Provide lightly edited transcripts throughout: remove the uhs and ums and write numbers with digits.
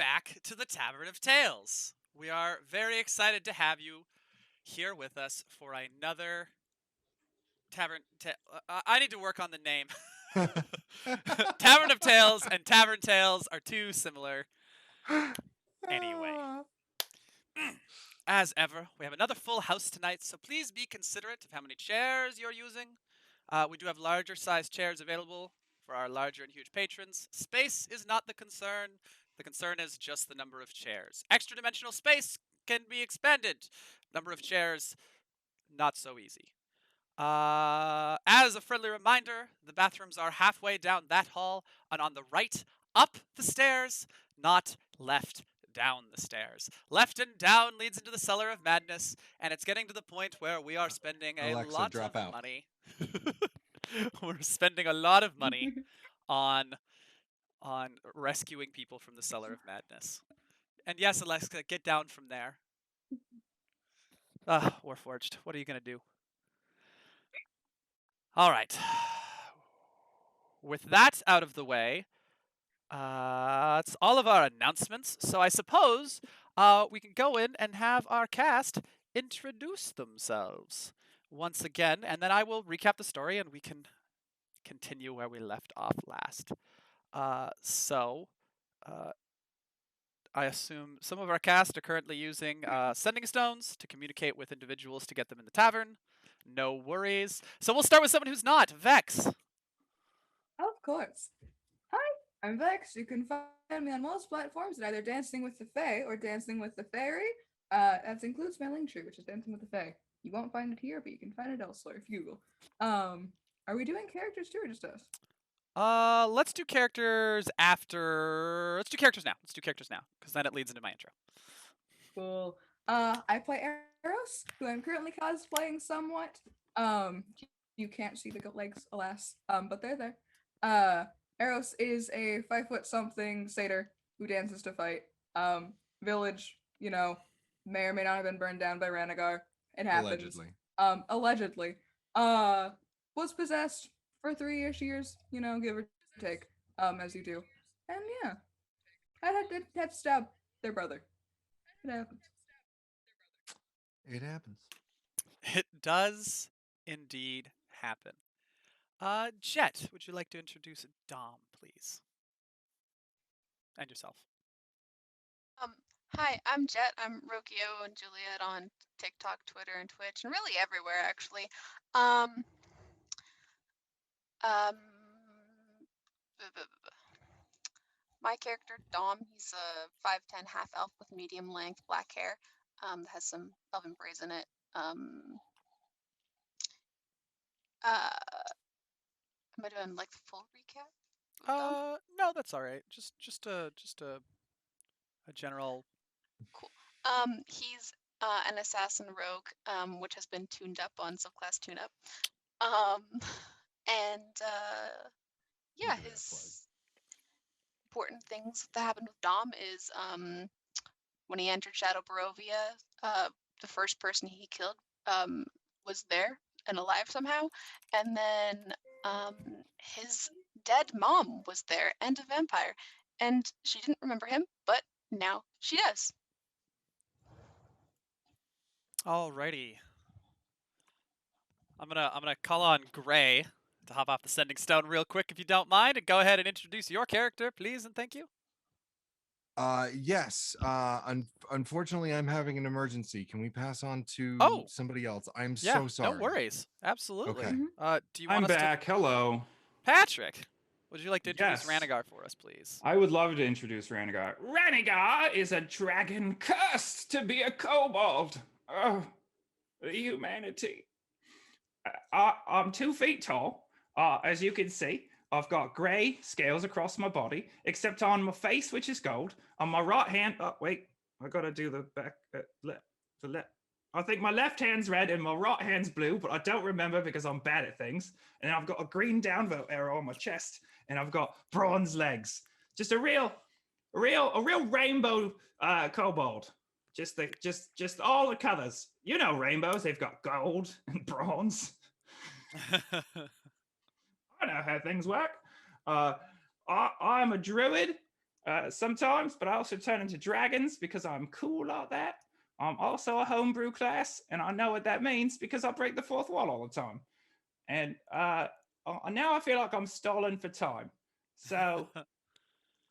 back to the Tavern of Tales. We are very excited to have you here with us for another I need to work on the name. Tavern of Tales and Tavern Tales are too similar. Anyway, as ever, we have another full house tonight, so please be considerate of how many chairs you're using. We do have larger sized chairs available for our larger and huge patrons. Space is not the concern. The concern is just the number of chairs. Extra dimensional space can be expanded. Number of chairs, not so easy. As a friendly reminder, the bathrooms are halfway down that hall and on the right, up the stairs, not left down the stairs. Left and down leads into the cellar of madness, and it's getting to the point where we are spending a Alexa, lot drop of out. money. We're spending a lot of money on rescuing people from the cellar of madness. And yes, Alexa, get down from there. Warforged, what are you gonna do? All right. With that out of the way, it's all of our announcements. So I suppose we can go in and have our cast introduce themselves once again, and then I will recap the story and we can continue where we left off last. I assume some of our cast are currently using sending stones to communicate with individuals to get them in the tavern. No worries. So we'll start with someone who's not. Vex. Of course. Hi, I'm Vex. You can find me on most platforms at either Dancing with the Fae or Dancing with the Fairy. That includes my link tree, which is Dancing with the Fae. You won't find it here, but you can find it elsewhere if you Google. Are we doing characters too, or just us? Let's do characters after. Let's do characters now, because then it leads into my intro. Cool. I play Eros, who I'm currently cosplaying somewhat. You can't see the legs, alas. But they're there. Eros is a 5-foot-something satyr who dances to fight. Village, may or may not have been burned down by Ranagar. It happens. Allegedly. Was possessed for 3-ish years, give or take, as you do. And yeah, I had to stab their brother. It happens. It happens. It does indeed happen. Jet, would you like to introduce Dom, please? And yourself. Hi, I'm Jet. I'm Rokio and Juliet on TikTok, Twitter, and Twitch, and really everywhere, actually. My character, Dom, he's a 5'10" half-elf with medium-length black hair that has some elven braids in it. Am I doing like the full recap? No, that's all right. Just a general. Cool. He's an assassin rogue, which has been tuned up on subclass tune-up. Yeah, his important things that happened with Dom is when he entered Shadow Barovia, the first person he killed was there and alive somehow, and then his dead mom was there and a vampire, and she didn't remember him, but now she does. Alrighty. I'm gonna call on Gray to hop off the sending stone real quick, if you don't mind, and go ahead and introduce your character, please, and thank you. Yes. Unfortunately, I'm having an emergency. Can we pass on to somebody else? I'm so sorry. No worries. Absolutely. Okay. Do you want I'm back. Hello. Patrick, would you like to introduce Yes. Ranagar for us, please? I would love to introduce Ranagar. Ranagar is a dragon cursed to be a kobold. Oh, the humanity. I'm 2 feet tall. As you can see, I've got grey scales across my body, except on my face, which is gold. On my right hand, oh wait, I gotta do the back, the left. I think my left hand's red and my right hand's blue, but I don't remember because I'm bad at things. And I've got a green downvote arrow on my chest, and I've got bronze legs. Just a real rainbow kobold. Just all the colors. You know rainbows. They've got gold and bronze. I know how things work. I'm a druid, sometimes, but I also turn into dragons because I'm cool like that. I'm also a homebrew class, and I know what that means because I break the fourth wall all the time. And now I feel like I'm stalling for time. So,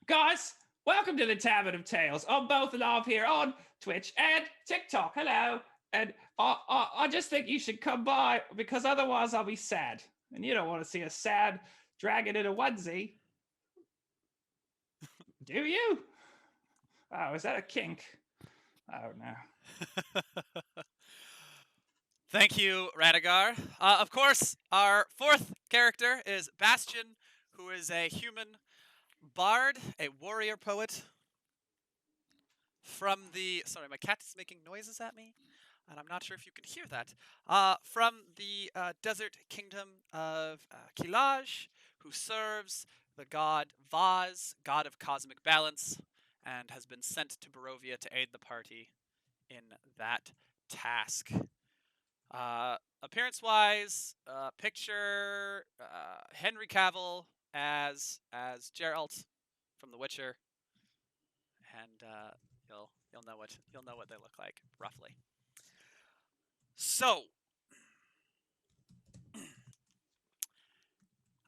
guys, welcome to the Tavern of Tales. I'm both live here on Twitch and TikTok. Hello. And I just think you should come by because otherwise I'll be sad. And you don't want to see a sad dragon in a onesie. Do you? Oh, is that a kink? Oh, no. Thank you, Radagar. Of course, our fourth character is Bastion, who is a human bard, a warrior poet from the. Sorry, my cat is making noises at me, and I'm not sure if you can hear that. From the desert kingdom of Kilaj, who serves the god Vaz, god of cosmic balance, and has been sent to Barovia to aid the party in that task. Appearance-wise, picture Henry Cavill as Geralt from The Witcher, and you'll know what they look like roughly. So,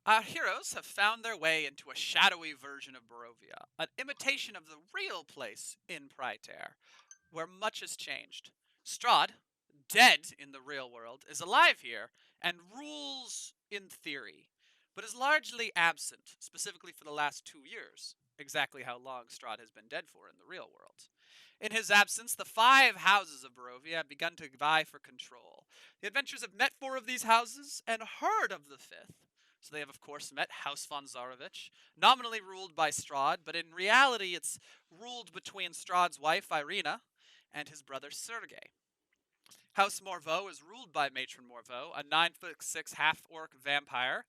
our heroes have found their way into a shadowy version of Barovia, an imitation of the real place in Praetor, where much has changed. Strahd, dead in the real world, is alive here and rules in theory, but is largely absent, specifically for the last 2 years, exactly how long Strahd has been dead for in the real world. In his absence, the 5 houses of Barovia have begun to vie for control. The adventurers have met 4 of these houses and heard of the 5th. So they have, of course, met House von Zarovich, nominally ruled by Strahd, but in reality it's ruled between Strahd's wife, Irina, and his brother Sergei. House Morveau is ruled by Matron Morveau, a 9'6" half-orc vampire,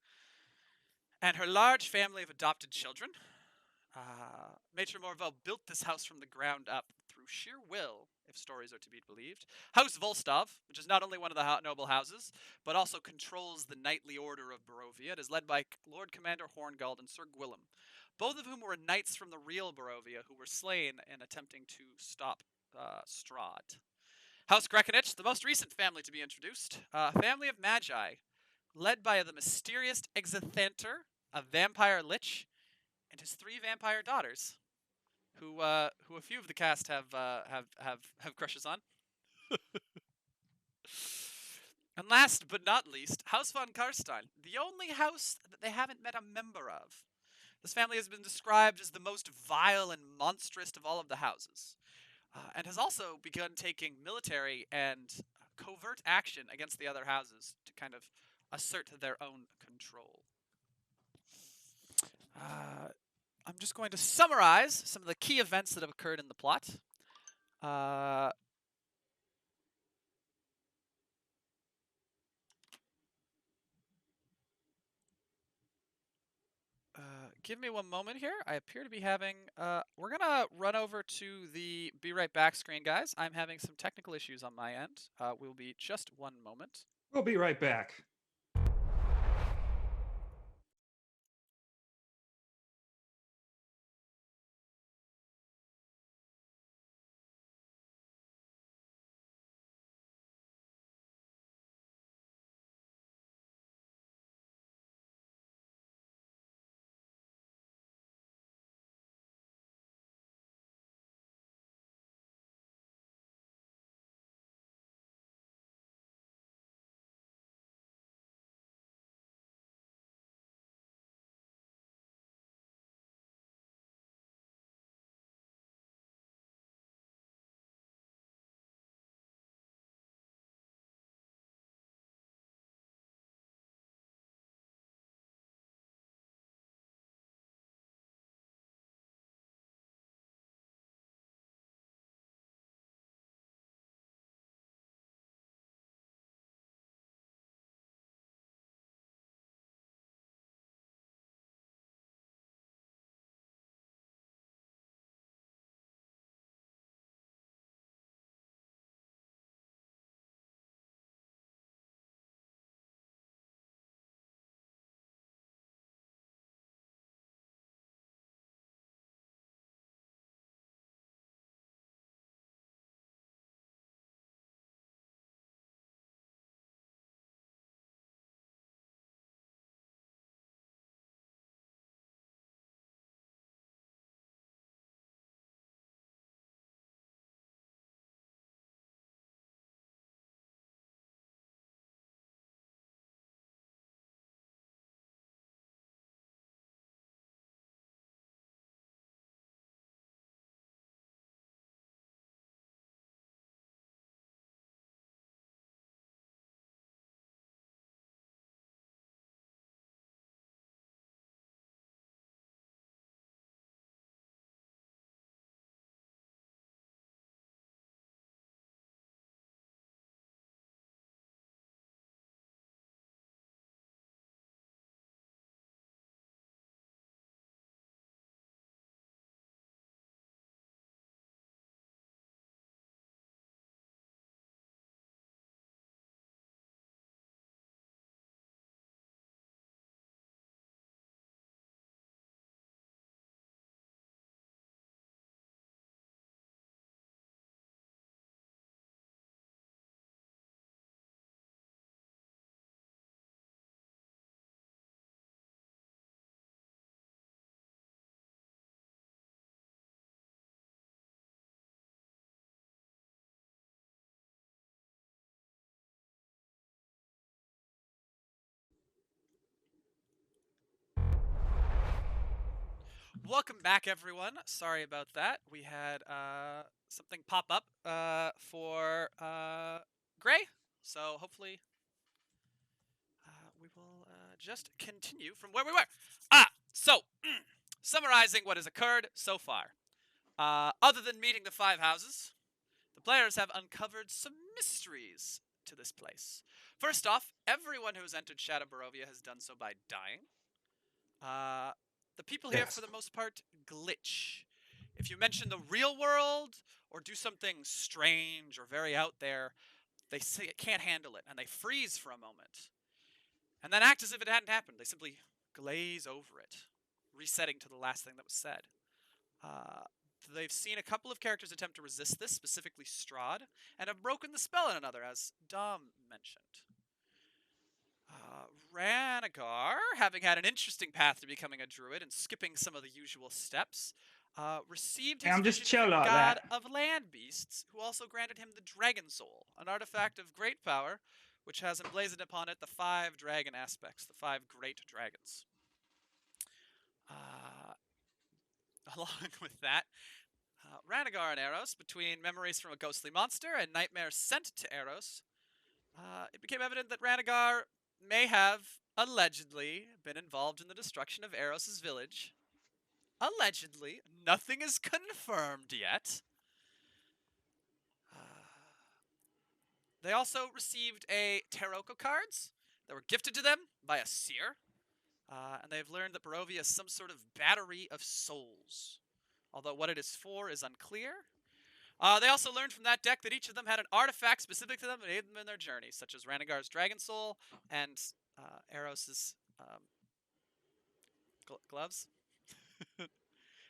and her large family of adopted children. Matron Morveau built this house from the ground up through sheer will, if stories are to be believed. House Volstov, which is not only one of the noble houses, but also controls the knightly order of Barovia. It is led by Lord Commander Horngald and Sir Gwillem, both of whom were knights from the real Barovia who were slain in attempting to stop Strahd. House Grekenich, the most recent family to be introduced, a family of magi, led by the mysterious Exithanter, a vampire lich, and his 3 vampire daughters, who a few of the cast have crushes on. And last but not least, House von Karstein, the only house that they haven't met a member of. This family has been described as the most vile and monstrous of all of the houses, and has also begun taking military and covert action against the other houses to kind of assert their own control. I'm just going to summarize some of the key events that have occurred in the plot. Give me one moment here. I appear to be having... we're going to run over to the Be Right Back screen, guys. I'm having some technical issues on my end. We'll be just one moment. We'll be right back. Welcome back, everyone. Sorry about that. We had something pop up for Gray, so hopefully we will just continue from where we were. So summarizing what has occurred so far. Other than meeting the 5 houses, the players have uncovered some mysteries to this place. First off, everyone who has entered Shadow Barovia has done so by dying. The people here, for the most part, glitch. If you mention the real world or do something strange or very out there, they can't handle it and they freeze for a moment. And then act as if it hadn't happened. They simply glaze over it, resetting to the last thing that was said. They've seen a couple of characters attempt to resist this, specifically Strahd, and have broken the spell on another, as Dom mentioned. Ranagar, having had an interesting path to becoming a druid and skipping some of the usual steps, received his vision from the god of land beasts, who also granted him the Dragon Soul, an artifact of great power, which has emblazoned upon it the 5 dragon aspects, the 5 great dragons. Along with that, Ranagar and Eros, between memories from a ghostly monster and nightmares sent to Eros, it became evident that Ranagar may have, allegedly, been involved in the destruction of Eros' village. Allegedly. Nothing is confirmed yet. They also received tarot cards that were gifted to them by a seer. And they've learned that Barovia is some sort of battery of souls. Although what it is for is unclear. They also learned from that deck that each of them had an artifact specific to them that aided them in their journey, such as Ranagar's Dragon Soul and Eros' gloves.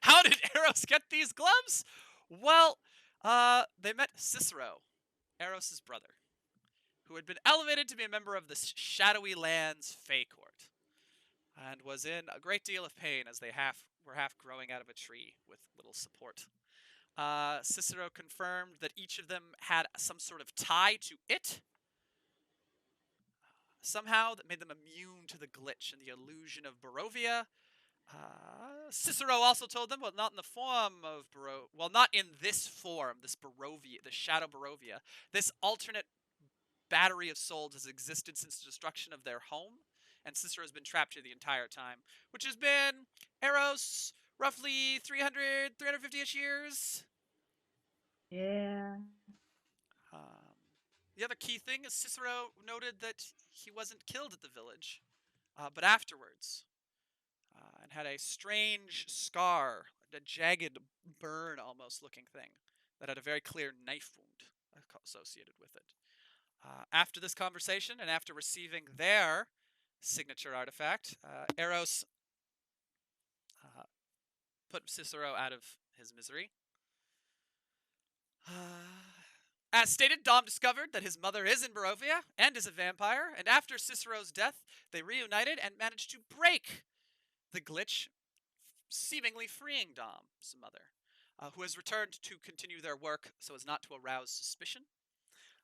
How did Eros get these gloves? Well, they met Cicero, Eros' brother, who had been elevated to be a member of the Shadowy Lands Fae Court, and was in a great deal of pain as they were half growing out of a tree with little support. Cicero confirmed that each of them had some sort of tie to it, somehow that made them immune to the glitch and the illusion of Barovia. Cicero also told them, well, not in the form of not in this form, this Barovia, the Shadow Barovia. This alternate battery of souls has existed since the destruction of their home, and Cicero has been trapped here the entire time, which has been Eros, roughly 350-ish years. Yeah. The other key thing is Cicero noted that he wasn't killed at the village, but afterwards, and had a strange scar, a jagged burn almost looking thing that had a very clear knife wound associated with it. After this conversation and after receiving their signature artifact, Eros put Cicero out of his misery. As stated, Dom discovered that his mother is in Barovia and is a vampire, and after Cicero's death, they reunited and managed to break the glitch, seemingly freeing Dom's mother, who has returned to continue their work so as not to arouse suspicion.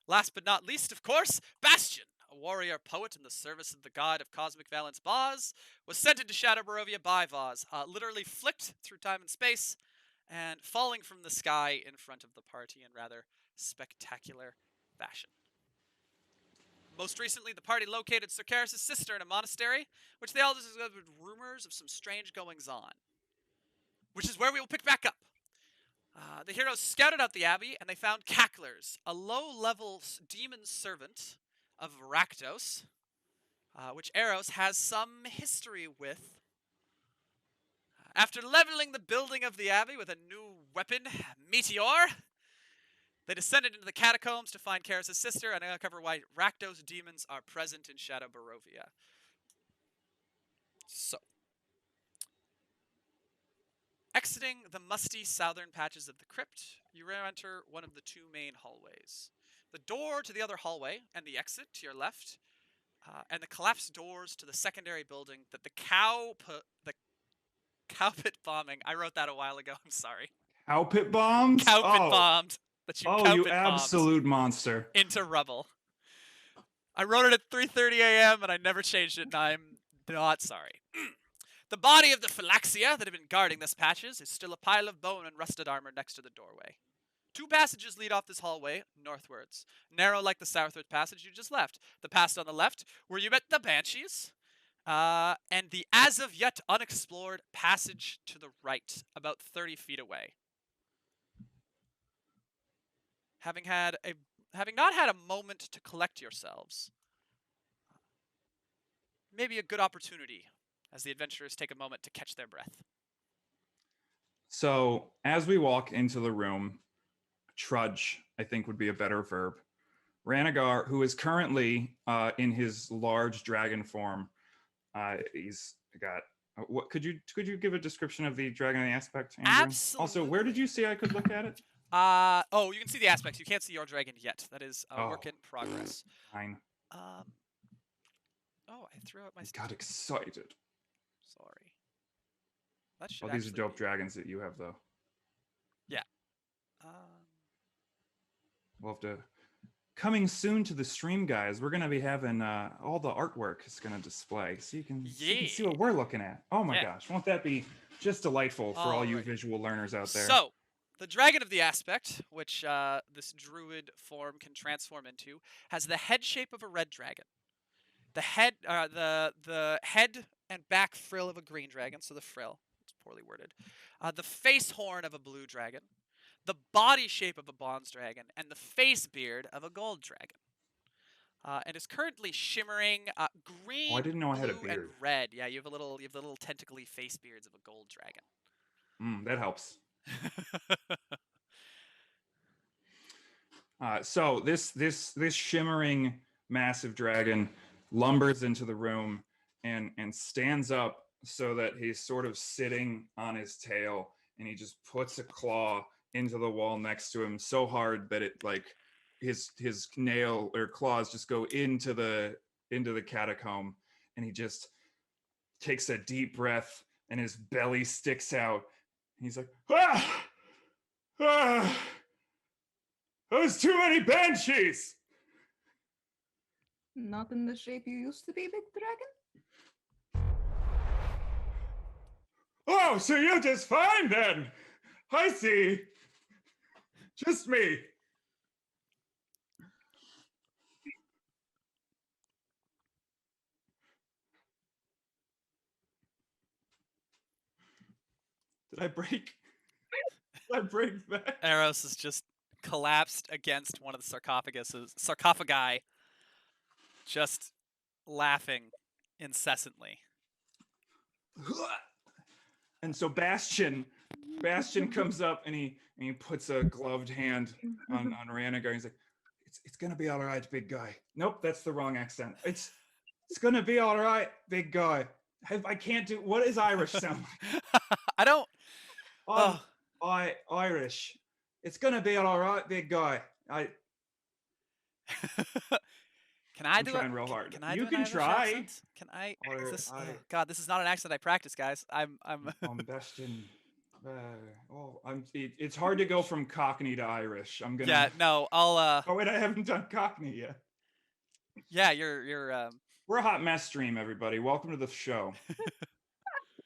Last but not least, of course, Bastion, a warrior poet in the service of the god of cosmic valence Vaz, was sent into Shadow Barovia by Vaz, literally flicked through time and space, and falling from the sky in front of the party in rather spectacular fashion. Most recently, the party located Sir Karis' sister in a monastery, which they all discovered with rumors of some strange goings-on, which is where we will pick back up. The heroes scouted out the abbey, and they found Cacklers, a low-level demon servant of Rakdos, which Eros has some history with. After leveling the building of the abbey with a new weapon, Meteor, they descended into the catacombs to find Karis' sister and uncover why Rakdos demons are present in Shadow Barovia. So, exiting the musty southern patches of the crypt, you enter one of the 2 main hallways. The door to the other hallway and the exit to your left, and the collapsed doors to the secondary building that the cow pit bombing. I wrote that a while ago. I'm sorry. Cow pit bombs? Cow pit bombed. That You absolute monster. Into rubble. I wrote it at 3:30 a.m. and I never changed it, and I'm not sorry. The body of the Phylaxia that had been guarding this patches is still a pile of bone and rusted armor next to the doorway. 2 passages lead off this hallway northwards, narrow like the southward passage you just left. The pass on the left, where you met the Banshees, and the as of yet unexplored passage to the right, about 30 feet away. Having not had a moment to collect yourselves, maybe a good opportunity as the adventurers take a moment to catch their breath. So as we walk into the room, trudge, I think would be a better verb. Ranagar, who is currently in his large dragon form, he's got. What could you give a description of the dragon and the aspect, Andrew? Absolutely. Also, where did you say I could look at it? Oh, you can see the aspects. You can't see your dragon yet. That is a work in progress. Fine. Oh, I threw out my. Got excited. Sorry. That should. Oh, these are actually dope be- dragons that you have, though. Yeah. We'll have to. Coming soon to the stream, guys. We're gonna be having all the artwork is gonna display, so you can see what we're looking at. Oh my gosh, won't that be just delightful for all you visual learners out there? So, the Dragon of the Aspect, which this druid form can transform into, has the head shape of a red dragon. The head, the head and back frill of a green dragon. So the frill, it's poorly worded. The face horn of a blue dragon. The body shape of a bronze dragon, and the face beard of a gold dragon. And is currently shimmering green, I didn't know I had a blue, and beard. red. Yeah, you have the little tentacly face beards of a gold dragon. That helps. So this shimmering massive dragon lumbers into the room and stands up so that he's sort of sitting on his tail, and he just puts a claw into the wall next to him so hard that it like his nail or claws just go into the catacomb, and he just takes a deep breath and his belly sticks out. He's like, there's too many banshees. Not in the shape you used to be, big dragon? Oh, so you're just fine then. I see. Just me. Did I break? Did I break that? Eros is just collapsed against one of the sarcophagi, just laughing incessantly. And so Bastion comes up and he puts a gloved hand on Ranagar. He's like, it's gonna be all right, big guy. Nope, that's the wrong accent. It's gonna be all right, big guy. I can't do. What does Irish sound like? I don't. Irish. It's gonna be all right, big guy. Can I I'm do trying it? real hard. Can I You do an can Irish try. accent? Can I? Or God, this is not an accent I practice, guys. I'm. Bastion. It's hard to go from Cockney to Irish. I'm gonna. Yeah, no, I'll. Oh wait, I haven't done Cockney yet. Yeah, you're. We're a hot mess stream, everybody. Welcome to the show.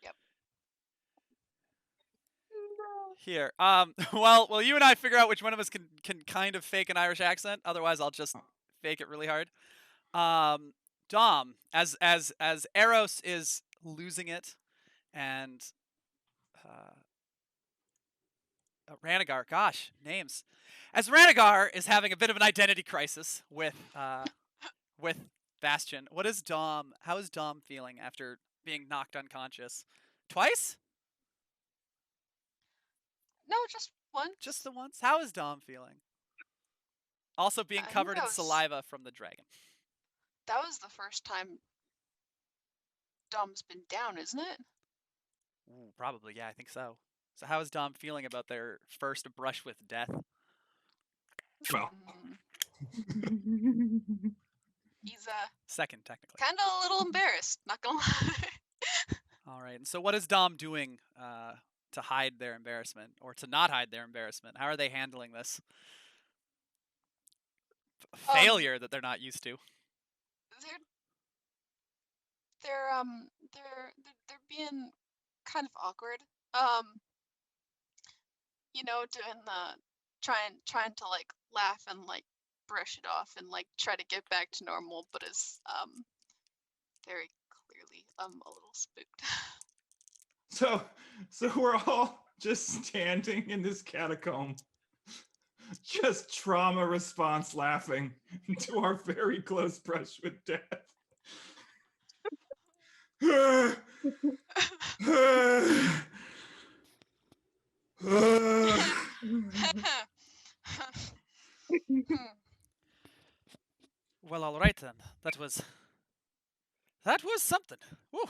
Yep. Here. Well, you and I figure out which one of us can kind of fake an Irish accent. Otherwise, I'll just fake it really hard. Dom, as Eros is losing it, and Ranagar, gosh, names. As Ranagar is having a bit of an identity crisis with Bastion, how is Dom feeling after being knocked unconscious? Twice? No, just once. Just the once? How is Dom feeling? Also being covered in saliva from the dragon. That was the first time Dom's been down, isn't it? Ooh, probably, yeah, I think so. So how is Dom feeling about their first brush with death? Well, He's second, technically. kind of a little embarrassed, not gonna lie. All right, and so what is Dom doing to hide their embarrassment, or to not hide their embarrassment? How are they handling this failure that they're not used to? they're being kind of awkward. Doing the trying to like laugh and like brush it off and like try to get back to normal, but is very clearly a little spooked. So we're all just standing in this catacomb, just trauma response laughing to our very close brush with death. Well, all right then. That was something. Woo.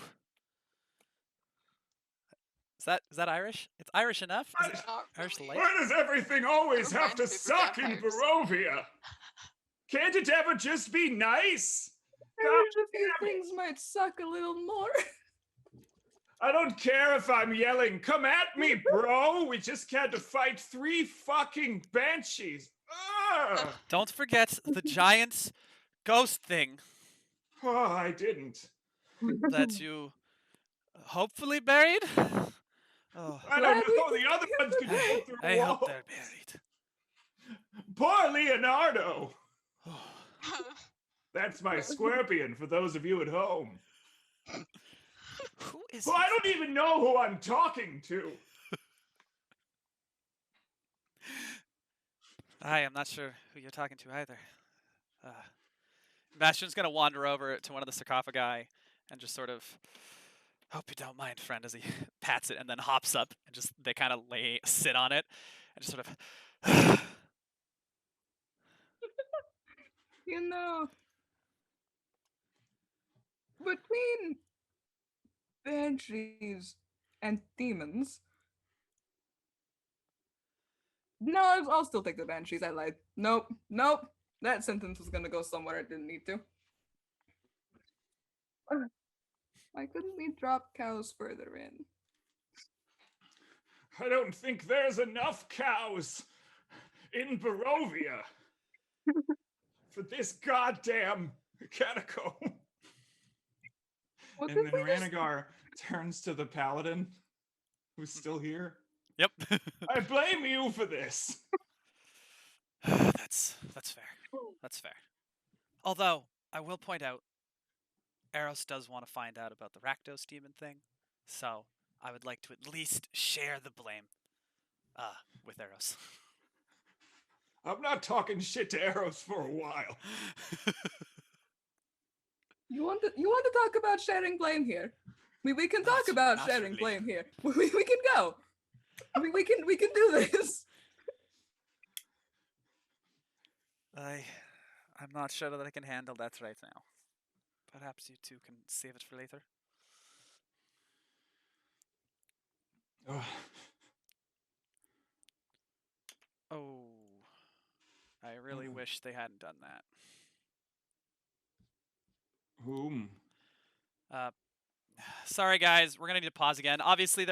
Is that Irish? It's Irish enough? Is it Not Irish really. light? Why does everything always That have to reminds me of suck in vampires. Barovia? Can't it ever just be nice? I wish a few things might suck a little more. I don't care if I'm yelling, come at me, bro! We just had to fight 3 fucking banshees. Ugh. Don't forget the giant ghost thing Oh, I didn't. that you hopefully buried. Oh, I don't know. The other ones could go through I hope walls. they're buried. Poor Leonardo. Oh, That's my scorpion for those of you at home. who is? Well, I don't even know who I'm talking to. I am not sure who you're talking to either. Bastion's gonna wander over to one of the sarcophagi and just sort of, hope you don't mind, friend, as he pats it and then hops up and just they kind of sit on it and just sort of. You know, between banshees and demons. No, I'll still take the banshees. I lied. Nope. That sentence was gonna go somewhere it didn't need to. Why couldn't we drop cows further in? I don't think there's enough cows in Barovia for this goddamn catacomb. What And if then we just Ranagar turns to the paladin, who's still here. Yep. I blame you for this. That's fair. That's fair. Although I will point out, Eros does want to find out about the Rakdos demon thing, so I would like to at least share the blame with Eros. I'm not talking shit to Eros for a while. you want to talk about sharing blame here? We can talk about Not sharing really. blame here. We can go. We can do this. I'm not sure that I can handle that right now. Perhaps you two can save it for later. Ugh. Oh, I really wish they hadn't done that. Whom? Sorry guys, we're gonna need to pause again. Obviously,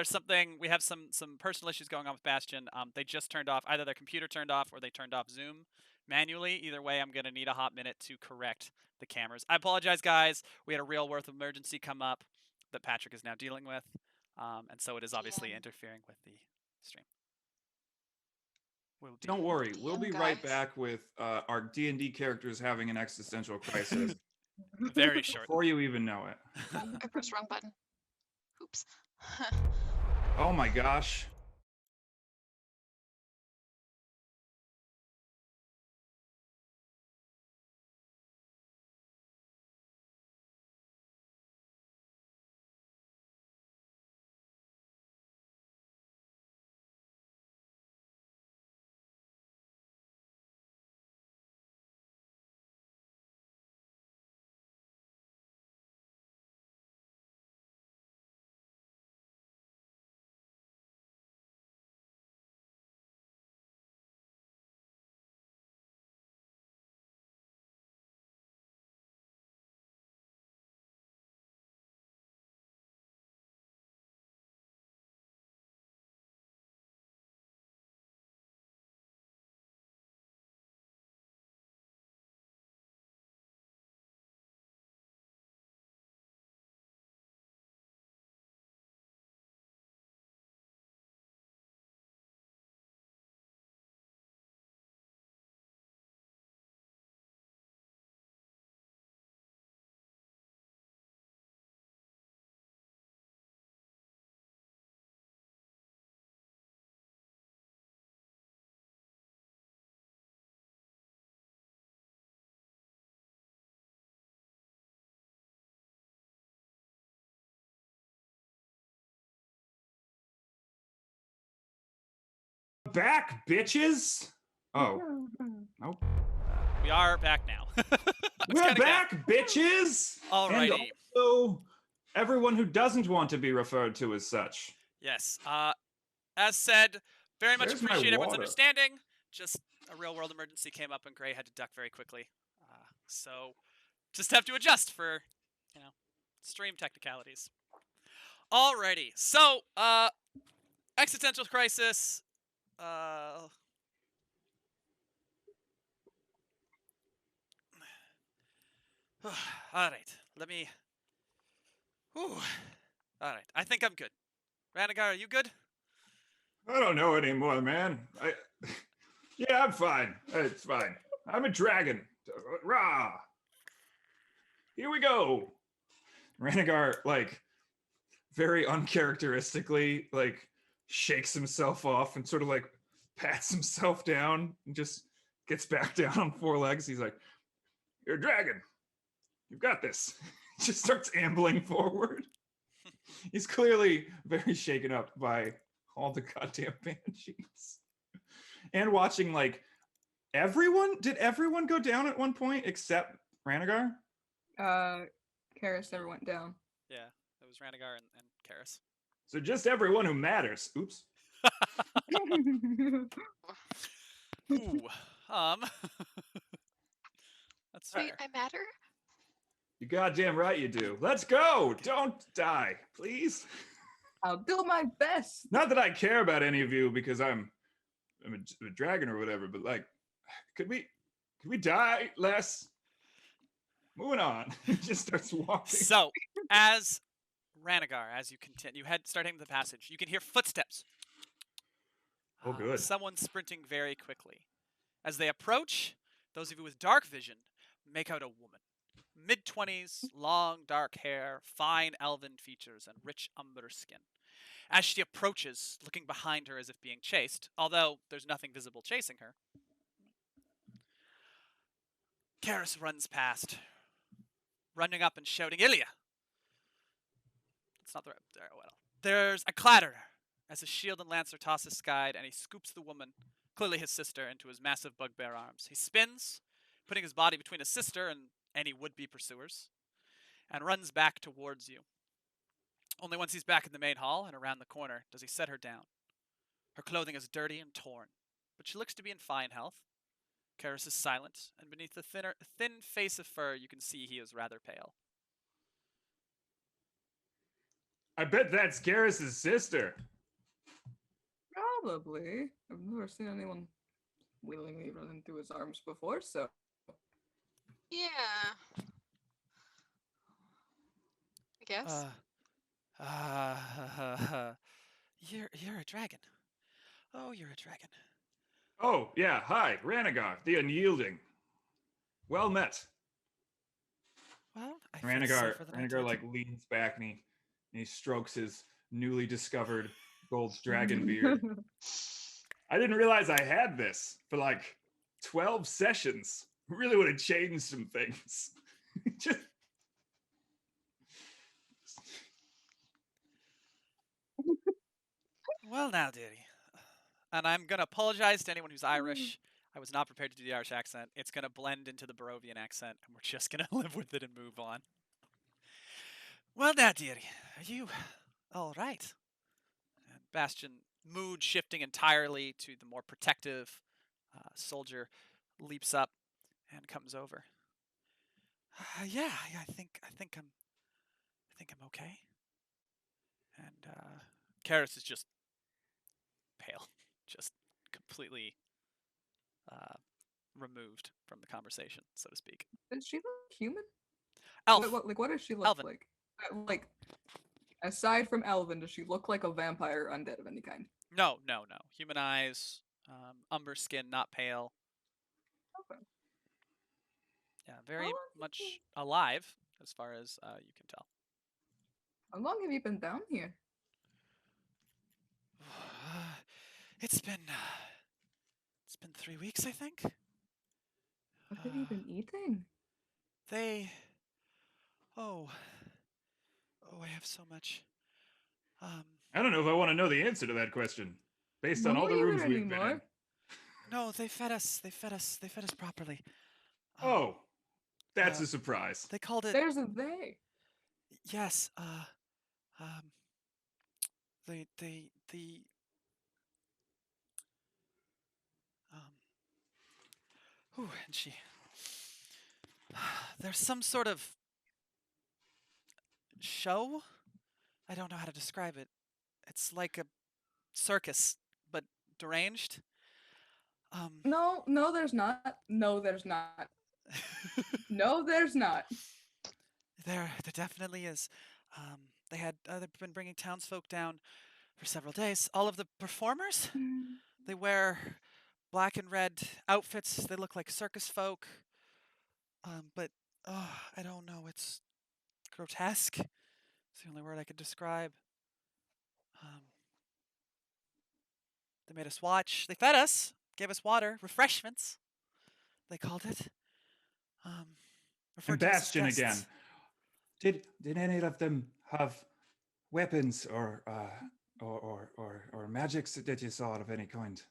we have some personal issues going on with Bastion. They just turned off, either their computer turned off or they turned off Zoom manually. Either way, I'm gonna need a hot minute to correct the cameras. I apologize, guys. We had a real worth emergency come up that Patrick is now dealing with, and so it is obviously DM. interfering with the stream. We'll Don't worry, we'll DM be right guys. back with our D&D characters having an existential crisis very short. before you even know it. I pressed wrong button. Oops. Oh my gosh. back, bitches. Oh, nope. We are back now. We're back, bitches. And Alrighty. also, everyone who doesn't want to be referred to as such. Yes. As said, very much Where's my appreciate everyone's water? understanding. Just a real world emergency came up and Gray had to duck very quickly. So just have to adjust for, stream technicalities. Alrighty. So, existential crisis. Alright. Let me. Whew. Alright. I think I'm good. Ranagar, are you good? I don't know anymore, man. Yeah, I'm fine. It's fine. I'm a dragon. Rah! Here we go. Ranagar, like, very uncharacteristically, like, shakes himself off and sort of like pats himself down and just gets back down on four legs. He's like, "You're a dragon. You've got this." Just starts ambling forward. He's clearly very shaken up by all the goddamn banshees. And watching, like, did everyone go down at one point except Ranagar? Karis never went down. Yeah, it was Ranagar and Karis. So just everyone who matters. Oops. Ooh. That's fair. Wait, I matter? You goddamn right you do. Let's go. Don't die, please. I'll do my best. Not that I care about any of you because I'm a dragon or whatever, but like, could we die less? Moving on. He just starts walking. So, as Ranagar, as you continue, starting the passage, you can hear footsteps. Oh, good. Someone sprinting very quickly. As they approach, those of you with dark vision make out a woman. Mid-20s, long dark hair, fine elven features, and rich umber skin. As she approaches, looking behind her as if being chased, although there's nothing visible chasing her, Karis runs past, running up and shouting, "Ilya!" It's not the right. Well, there's a clatter as his shield and lance are tossed aside, and he scoops the woman, clearly his sister, into his massive bugbear arms. He spins, putting his body between his sister and any would-be pursuers, and runs back towards you. Only once he's back in the main hall and around the corner does he set her down. Her clothing is dirty and torn, but she looks to be in fine health. Karis is silent, and beneath the thin face of fur you can see he is rather pale. I bet that's Garrus's sister. Probably. I've never seen anyone willingly running through his arms before, so. Yeah. I guess. You're a dragon. Oh, you're a dragon. Oh, yeah. Hi, Ranagar, the Unyielding. Well met. Well, I feel safer than I Ranagar did. like leans back and he strokes his newly discovered gold dragon beard. I didn't realize I had this for like 12 sessions. Really would have changed some things. Just... Well, now, dearie. And I'm going to apologize to anyone who's Irish. I was not prepared to do the Irish accent. It's going to blend into the Barovian accent, and we're just going to live with it and move on. Well, now, dearie, are you all right? And Bastion, mood shifting entirely to the more protective soldier, leaps up and comes over. Yeah, I think I'm okay. And Karis is just pale, just completely removed from the conversation, so to speak. Does she look human? Elf. What does she look Elven. like? Like, aside from Elven, does she look like a vampire or undead of any kind? No. Human eyes, umber skin, not pale. Okay. Yeah, very much alive, as far as you can tell. How long have you been down here? It's been 3 weeks, I think. What have you been eating? I have so much. I don't know if I want to know the answer to that question. based on all Don't the even rooms we've been in. anymore. No, they fed us. They fed us. They fed us properly. Oh, that's uh, a surprise. They called it. There's a they. Yes. Um. The. And she. There's some sort of show. I don't know how to describe it. It's like a circus, but deranged. No, there's not. No, there's not. No, there's not. There definitely is. They've been bringing townsfolk down for several days. All of the performers, they wear black and red outfits. They look like circus folk. But I don't know. It's grotesque. It's the only word I could describe. They made us watch. They fed us, gave us water, refreshments. They called it. And Referred to us as Bastion again. guests. Did any of them have weapons or magics that you saw of any kind?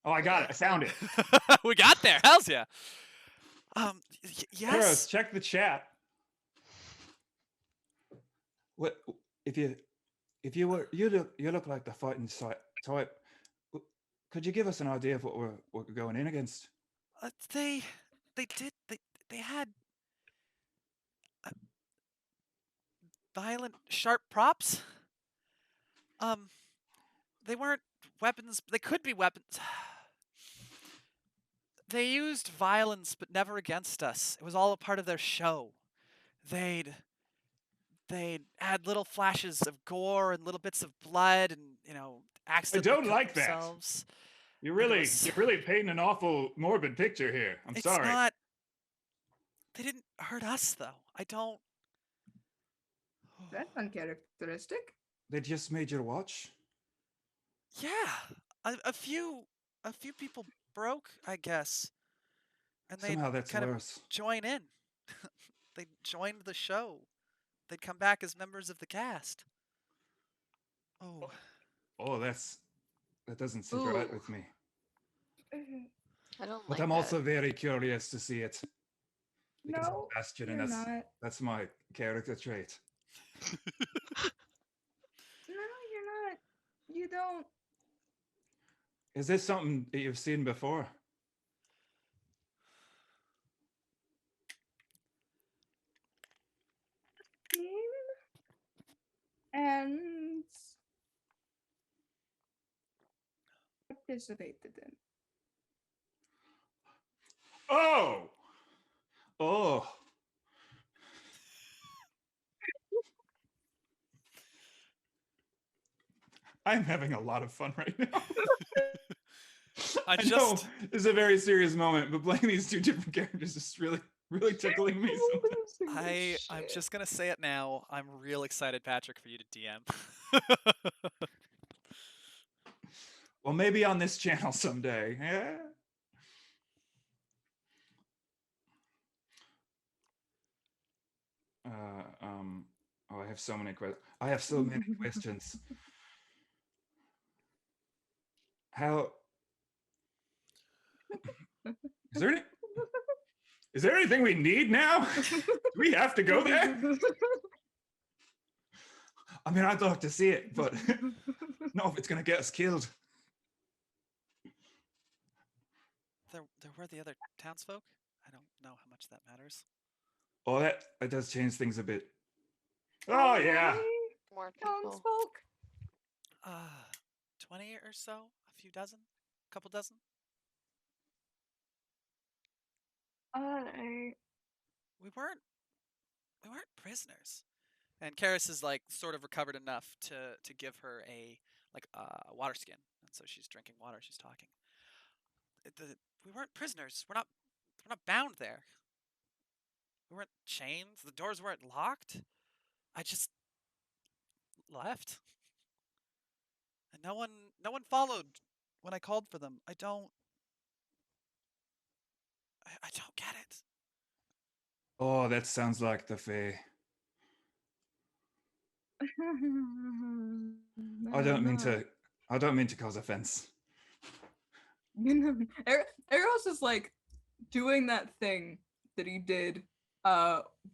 Oh, I got it. I found it. We got there. Hells yeah. Yes. Eros, check the chat. What if you look like the fighting type? Could you give us an idea of what we're going in against? They had violent, sharp props. They weren't weapons. They could be weapons. They used violence, but never against us. It was all a part of their show. They'd add little flashes of gore and little bits of blood, and accidentally I don't cut like themselves. that. You're really painting an awful morbid picture here. I'm It's sorry. not. They didn't hurt us though. I don't. That's uncharacteristic. They just made you watch. Yeah, a few people broke, I guess, and they Somehow that's kind worse. of join in. They joined the show. They'd come back as members of the cast. Oh, that doesn't sit right with me. I don't But like I'm that. also very curious to see it. Because I'm No, Bastion, you're and not. that's my character trait. No, you're not. You don't. Is this something that you've seen before? And participated in. Oh! I'm having a lot of fun right now. I know this is a very serious moment, but playing these two different characters is really tickling me. I'm just gonna say it now. I'm real excited, Patrick, for you to DM. Well, maybe on this channel someday. Yeah. Oh, I have so many questions. I have so many questions. How is there anything we need now? Do we have to go there? I mean, I'd love to see it, but no, if it's gonna get us killed. There were the other townsfolk. I don't know how much that matters. Oh, that does change things a bit. Oh yeah. More people. Townsfolk. 20 or so, a few dozen, a couple dozen. We weren't prisoners. And Karis is like sort of recovered enough to give her a water skin, and so she's drinking water. She's talking. We weren't prisoners. We're not bound there. We weren't chained. The doors weren't locked. I just left, and no one followed when I called for them. I don't get it. Oh, that sounds like the Fae. I don't mean to I don't mean to cause offense. Eros is like doing that thing that he did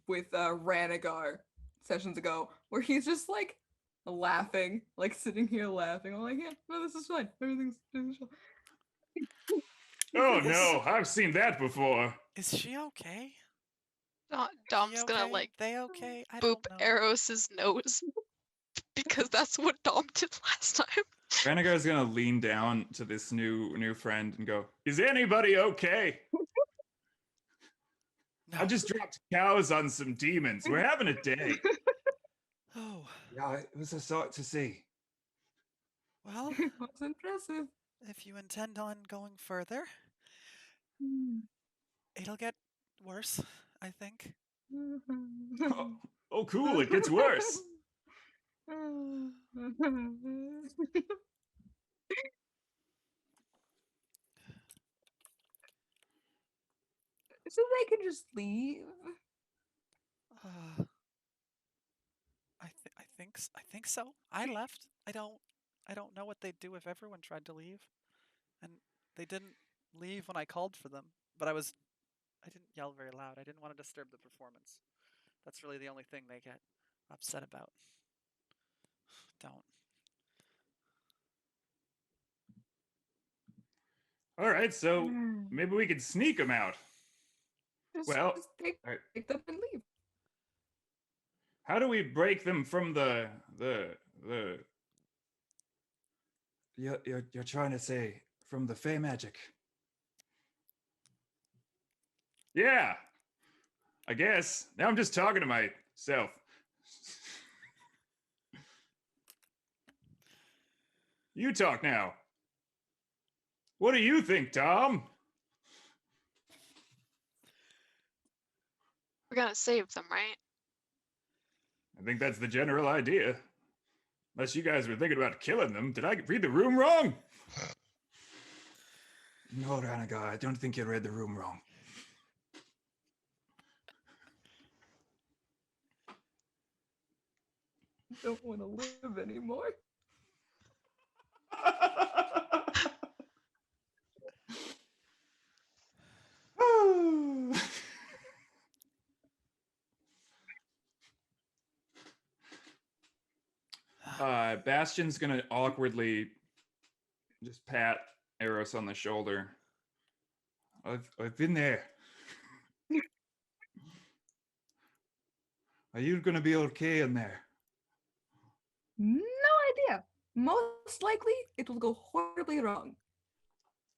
with Ranagar sessions ago, where he's just like laughing, like sitting here laughing. I'm like, yeah, no, this is fine. Everything's fine. Oh no, I've seen that before. Is she okay? Dom's He gonna okay? like They okay? I boop don't know. Eros's nose because that's what Dom did last time. Ranagar's gonna lean down to this new friend and go, "Is anybody okay? No. I just dropped cows on some demons. We're having a day." Oh, Yeah, it was a sight to see. well, That's impressive. if you intend on going further, it'll get worse, I think. Oh, cool, it gets worse. So they could just leave. I think so. I left. I don't know what they'd do if everyone tried to leave. And they didn't leave when I called for them. But I didn't yell very loud. I didn't want to disturb the performance. That's really the only thing they get upset about. Don't. All right, so maybe we could sneak them out. Well, just take them and leave. how do we break them from the you're trying to say from the fey magic? Yeah, I guess. Now I'm just talking to myself. You talk now. What do you think, Tom? We're gonna save them, right? I think that's the general idea. Unless you guys were thinking about killing them. Did I read the room wrong? No, Ranagar, I don't think you read the room wrong. Don't want to live anymore. Bastion's gonna awkwardly just pat Eros on the shoulder. I've been there. Are you gonna be okay in there? No idea. Most likely, it will go horribly wrong.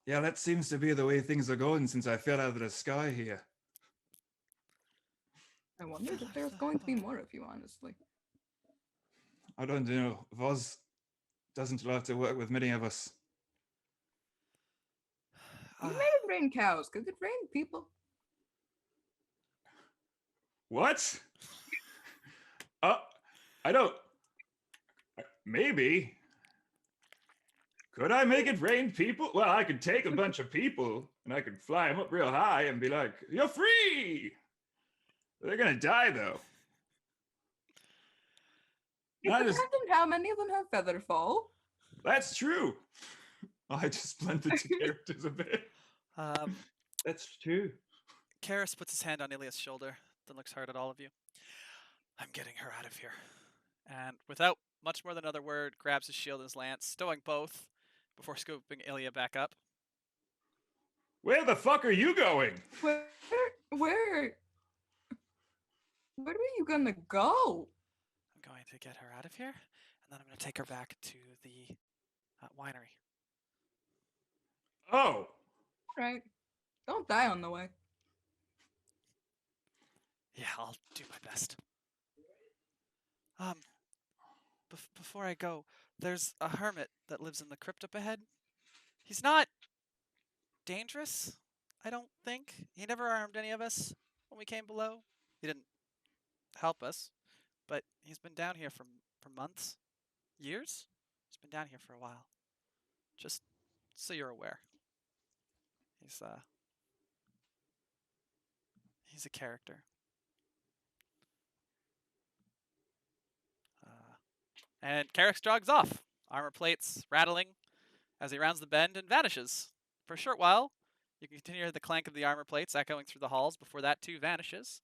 Yeah, that seems to be the way things are going since I fell out of the sky here. I wondered if there was going to be more of you, honestly. I don't know. Voz doesn't love to work with many of us. You made it rain cows. Could it rain people? What? I don't. Maybe. Could I make it rain people? Well, I could take a bunch of people and I could fly them up real high and be like, "You're free!" They're gonna die though. It depends on how many of them have feather fall. That's true. I just blended the characters a bit. That's true. Karis puts his hand on Ilias' shoulder, then looks hard at all of you. I'm getting her out of here. And without much more than another word, grabs his shield and his lance, stowing both before scooping Ilya back up. Where the fuck are you going? Where are you gonna go? I'm going to get her out of here, and then I'm going to take her back to the winery. Oh. Right. Don't die on the way. Yeah, I'll do my best. Before I go, there's a hermit that lives in the crypt up ahead. He's not dangerous, I don't think. He never harmed any of us when we came below. He didn't help us, but he's been down here for months, years. He's been down here for a while. Just so you're aware. He's a character. And Carrick jogs off. armor plates rattling as he rounds the bend and vanishes. For a short while, you can continue the clank of the armor plates echoing through the halls before that too vanishes,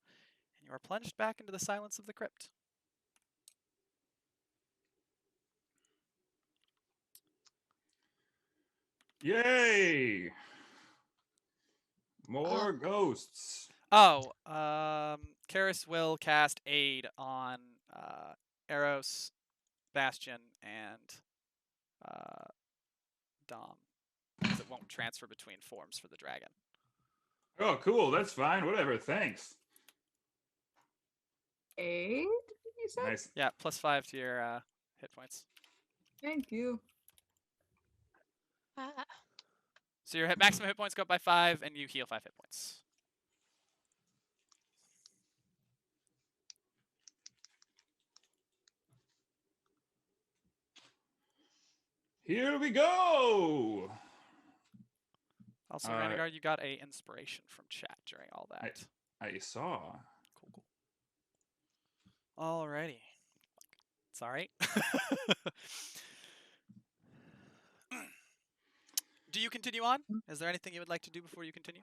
and you are plunged back into the silence of the crypt. Yay! More ghosts. Oh, Karis will cast Aid on Eros, Bastion, and Dom, because it won't transfer between forms for the dragon. Oh, cool. That's fine. Whatever. Thanks. 8, you said? Nice. Yeah, +5 to your hit points. Thank you. So your maximum hit points go up by 5, and you heal 5 hit points. Here we go. Also, Renegard, you got a inspiration from chat during all that. I saw. Cool. Alrighty. It's alright. Do you continue on? Is there anything you would like to do before you continue?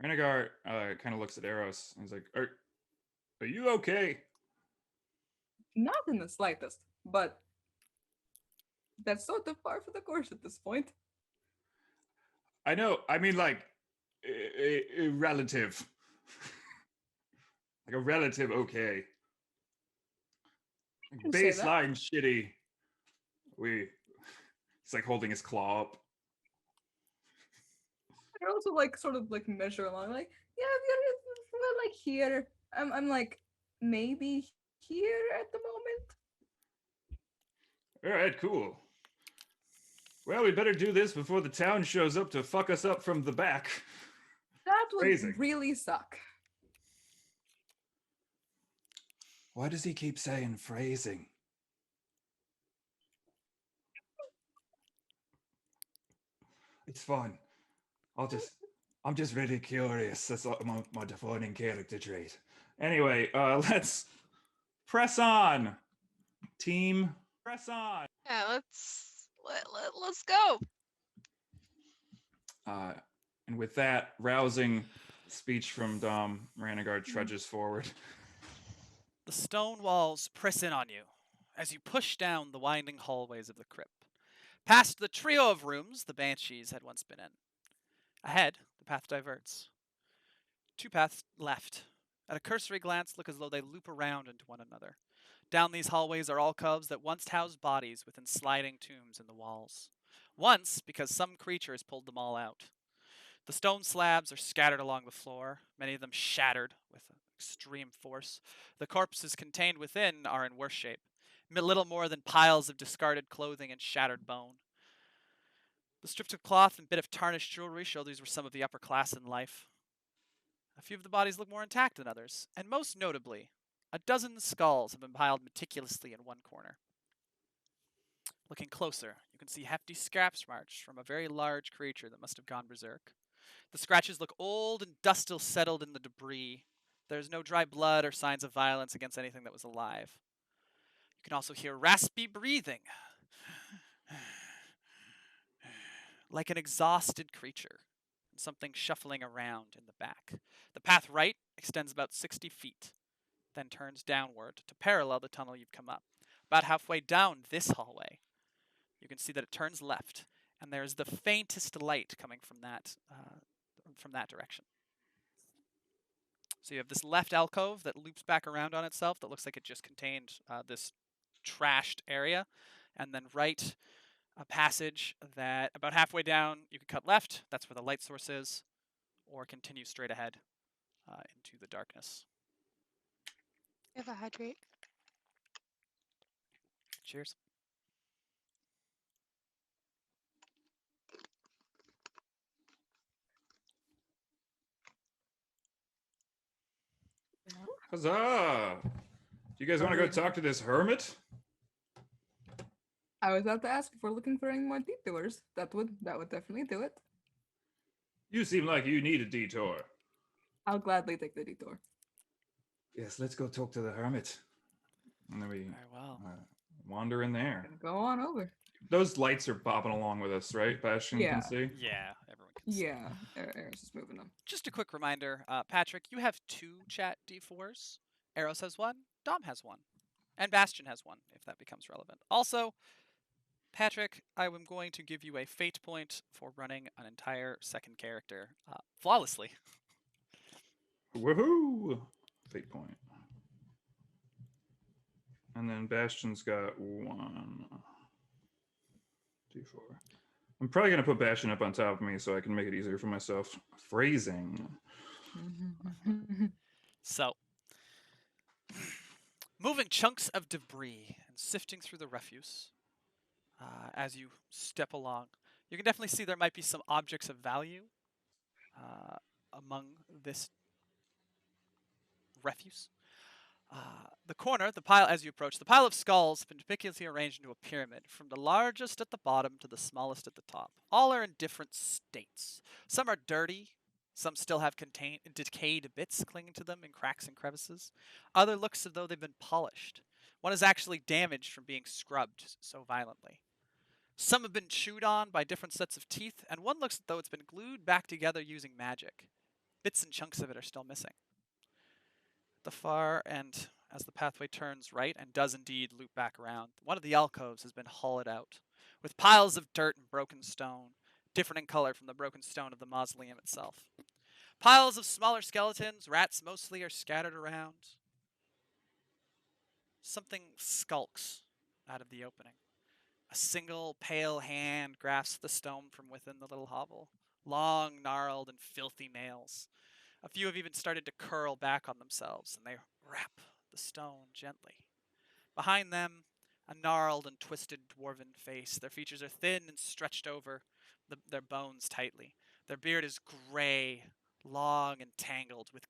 Renegar kind of looks at Eros and he's like, are you okay? Not in the slightest, but that's sort of par for the course at this point. I know. I mean, like, a relative. Like a relative okay. can say that. Baseline shitty. He's like holding his claw up. I also like sort of like measure along, like, yeah, we're like here. I'm like maybe here at the moment. All right, cool. Well, we better do this before the town shows up to fuck us up from the back. That would Phrasing. really suck. Why does he keep saying phrasing? It's fun. I'm just really curious. That's my defining character trait. Anyway, let's press on. Team, press on. Yeah, let's go. And with that rousing speech from Dom, Ranagard trudges forward. The stone walls press in on you as you push down the winding hallways of the crypt, past the trio of rooms the banshees had once been in. Ahead, the path diverts. 2 paths left. At a cursory glance, look as though they loop around into one another. Down these hallways are alcoves that once housed bodies within sliding tombs in the walls. Once, because some creature has pulled them all out. The stone slabs are scattered along the floor, many of them shattered with extreme force. The corpses contained within are in worse shape, little more than piles of discarded clothing and shattered bone. The strips of cloth and bit of tarnished jewelry show these were some of the upper class in life. A few of the bodies look more intact than others, and most notably, a dozen skulls have been piled meticulously in one corner. Looking closer, you can see hefty scratch marks from a very large creature that must have gone berserk. The scratches look old and dust still settled in the debris. There's no dry blood or signs of violence against anything that was alive. You can also hear raspy breathing, like an exhausted creature, and something shuffling around in the back. The path right extends about 60 feet, then turns downward to parallel the tunnel you've come up. About halfway down this hallway, you can see that it turns left, and there's the faintest light coming from that direction. So you have this left alcove that loops back around on itself that looks like it just contained this trashed area, and then right, a passage that about halfway down you can cut left. That's where the light source is, or continue straight ahead into the darkness. You have a hydrate. Cheers. Huzzah! Do you guys want to go talk to this hermit? I was about to ask if we're looking for any more detours. That would definitely do it. You seem like you need a detour. I'll gladly take the detour. Yes, let's go talk to the hermit. And then we Very well. wander in there. Gonna go on over. Those lights are bopping along with us, right? Bastion Yeah. can see. Yeah, everyone can see. Yeah, Eros is moving them. Just a quick reminder, Patrick, you have 2 chat D4s. Eros has 1. Dom has 1. And Bastion has 1, if that becomes relevant. Also, Patrick, I am going to give you a fate point for running an entire second character flawlessly. Woohoo! Fate point. And then Bastion's got 1 D4. I'm probably going to put Bastion up on top of me so I can make it easier for myself. Phrasing. So, moving chunks of debris and sifting through the refuse as you step along, you can definitely see there might be some objects of value among this refuse. The corner, the pile, as you approach, the pile of skulls have been meticulously arranged into a pyramid, from the largest at the bottom to the smallest at the top. All are in different states. Some are dirty, some still have decayed bits clinging to them in cracks and crevices. Other looks as though they've been polished. One is actually damaged from being scrubbed so violently. Some have been chewed on by different sets of teeth, and one looks as though it's been glued back together using magic. Bits and chunks of it are still missing. The far end, as the pathway turns right and does indeed loop back around, one of the alcoves has been hollowed out, with piles of dirt and broken stone, different in color from the broken stone of the mausoleum itself. Piles of smaller skeletons, rats mostly, are scattered around. Something skulks out of the opening. A single pale hand grasps the stone from within the little hovel. Long, gnarled, and filthy nails. A few have even started to curl back on themselves, and they rap the stone gently. Behind them, a gnarled and twisted dwarven face. Their features are thin and stretched over their bones tightly. Their beard is gray, long and tangled, with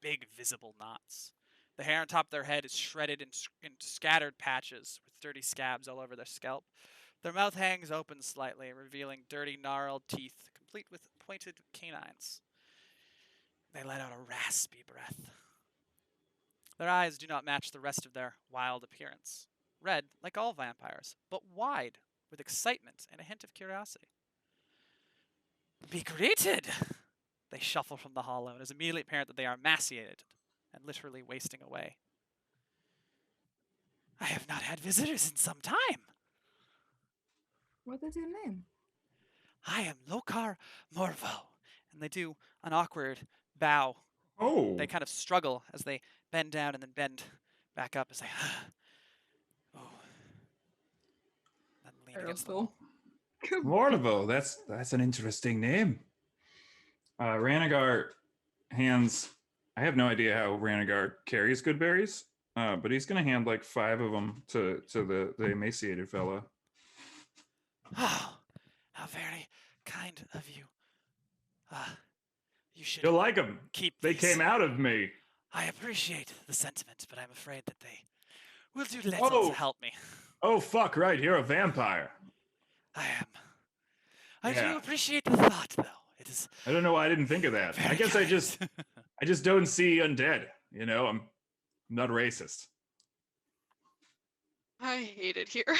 big visible knots. The hair on top of their head is shredded in scattered patches, with dirty scabs all over their scalp. Their mouth hangs open slightly, revealing dirty, gnarled teeth, complete with pointed canines. They let out a raspy breath. Their eyes do not match the rest of their wild appearance. Red, like all vampires, but wide, with excitement and a hint of curiosity. Be greeted! They shuffle from the hollow, and it is immediately apparent that they are emaciated and literally wasting away. I have not had visitors in some time. What is your name? I am Lokar Morvo. And they do an awkward bow. Oh. They kind of struggle as they bend down and then bend back up as they oh. And lean against the wall. Mortivo, that's an interesting name. Ranagar hands. I have no idea how Ranagar carries good berries, but he's gonna hand like 5 of them to the emaciated fella. Oh, how very kind of you. You should. You'll like them. Keep. They these. came out of me. I appreciate the sentiment, but I'm afraid that they will do little to help me. Oh fuck! Right, you're a vampire. I am. I Yeah. do appreciate the thought, though. It is. I don't know why I didn't think of that. I guess I just don't see undead. You know, I'm not racist. I hate it here.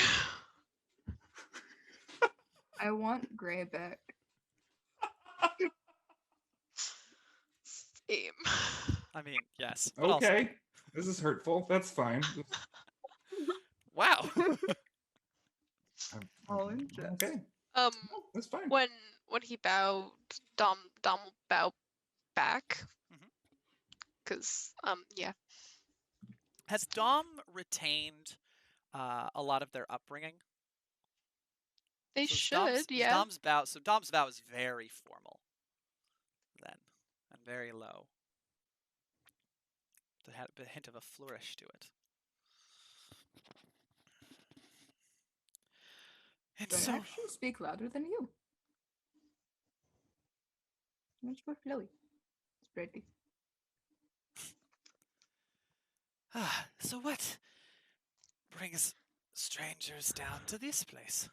I want Gray back. Same. I mean, yes. But Okay, also, this is hurtful. That's fine. wow. All in jest. Okay, that's fine. When he bowed, Dom will bow back. Cause yeah. Has Dom retained a lot of their upbringing? They So should, yeah. Dom's bow is very formal then, and very low. It had a hint of a flourish to it. And But I so, actually speak louder than you. Much more flowy. Spready. so what brings strangers down to this place?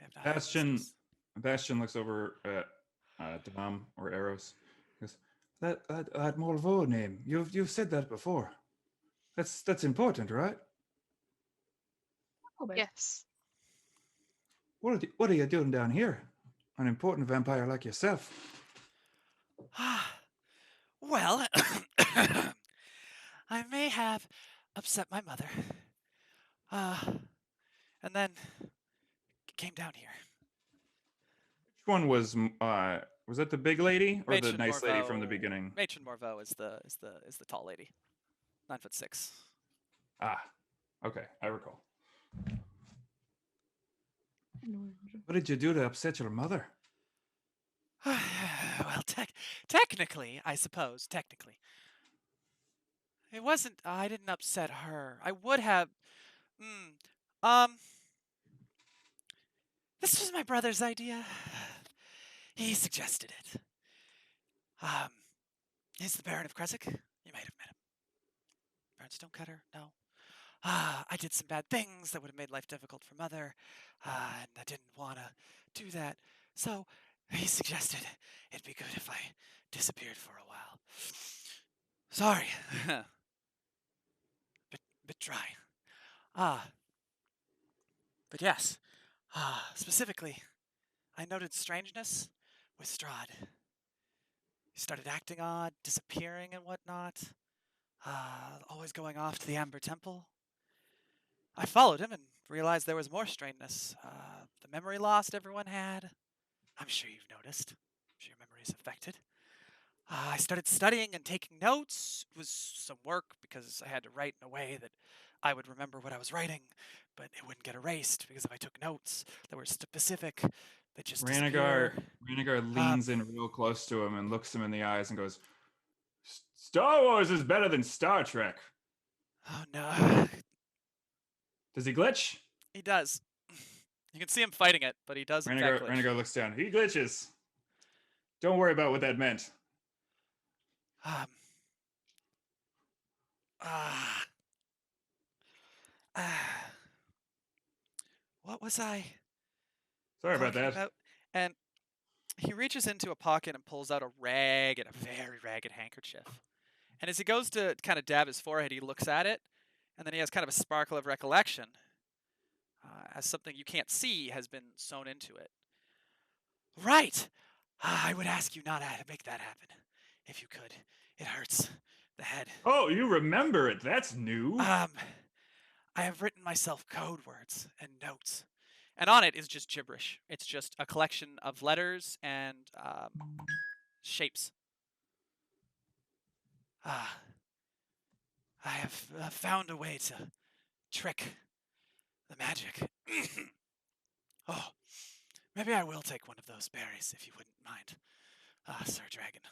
I have not had visitors. Bastion looks over at Dom or Eros. He goes, that Morvo name. You've said that before. That's important, right? little bit. Yes. What are you doing down here? An important vampire like yourself. Well, I may have upset my mother. And then came down here. Which one was that the big lady or the Matron nice lady from the Morveau. beginning? Matron Morveau is the tall lady, 9'6". Ah, okay, I recall. What did you do to upset your mother? Well, technically, I suppose, technically. It wasn't, I didn't upset her. I would have, um, this was my brother's idea. He suggested it. He's the Baron of Kresik. You might have met him. Baron Stonecutter? No. I did some bad things that would have made life difficult for Mother, and I didn't want to do that. So he suggested it'd be good if I disappeared for a while. Sorry. bit dry. But yes. Specifically, I noted strangeness with Strahd. He started acting odd, disappearing and whatnot. Always going off to the Amber Temple. I followed him and realized there was more strangeness. The memory loss everyone had. I'm sure you've noticed. I'm sure your memory is affected. I started studying and taking notes. It was some work because I had to write in a way that I would remember what I was writing, but it wouldn't get erased because if I took notes that were specific, they just disappear. Rhaenygar leans in real close to him and looks him in the eyes and goes, Star Wars is better than Star Trek. Oh no. Does he glitch? He does. You can see him fighting it, but he does in fact glitch. Rhaenygar looks down. He glitches. Don't worry about what that meant. Um. What was I Sorry about talking that. about? And he reaches into a pocket and pulls out a rag and a very ragged handkerchief. And as he goes to kind of dab his forehead, he looks at it, and then he has kind of a sparkle of recollection, as something you can't see has been sewn into it. Right! I would ask you not to make that happen, if you could. It hurts the head. Oh, you remember it. That's new. I have written myself code words and notes. And on it is just gibberish. It's just a collection of letters and shapes. I have found a way to trick the magic. Oh, maybe I will take one of those berries, if you wouldn't mind, Sir Dragon.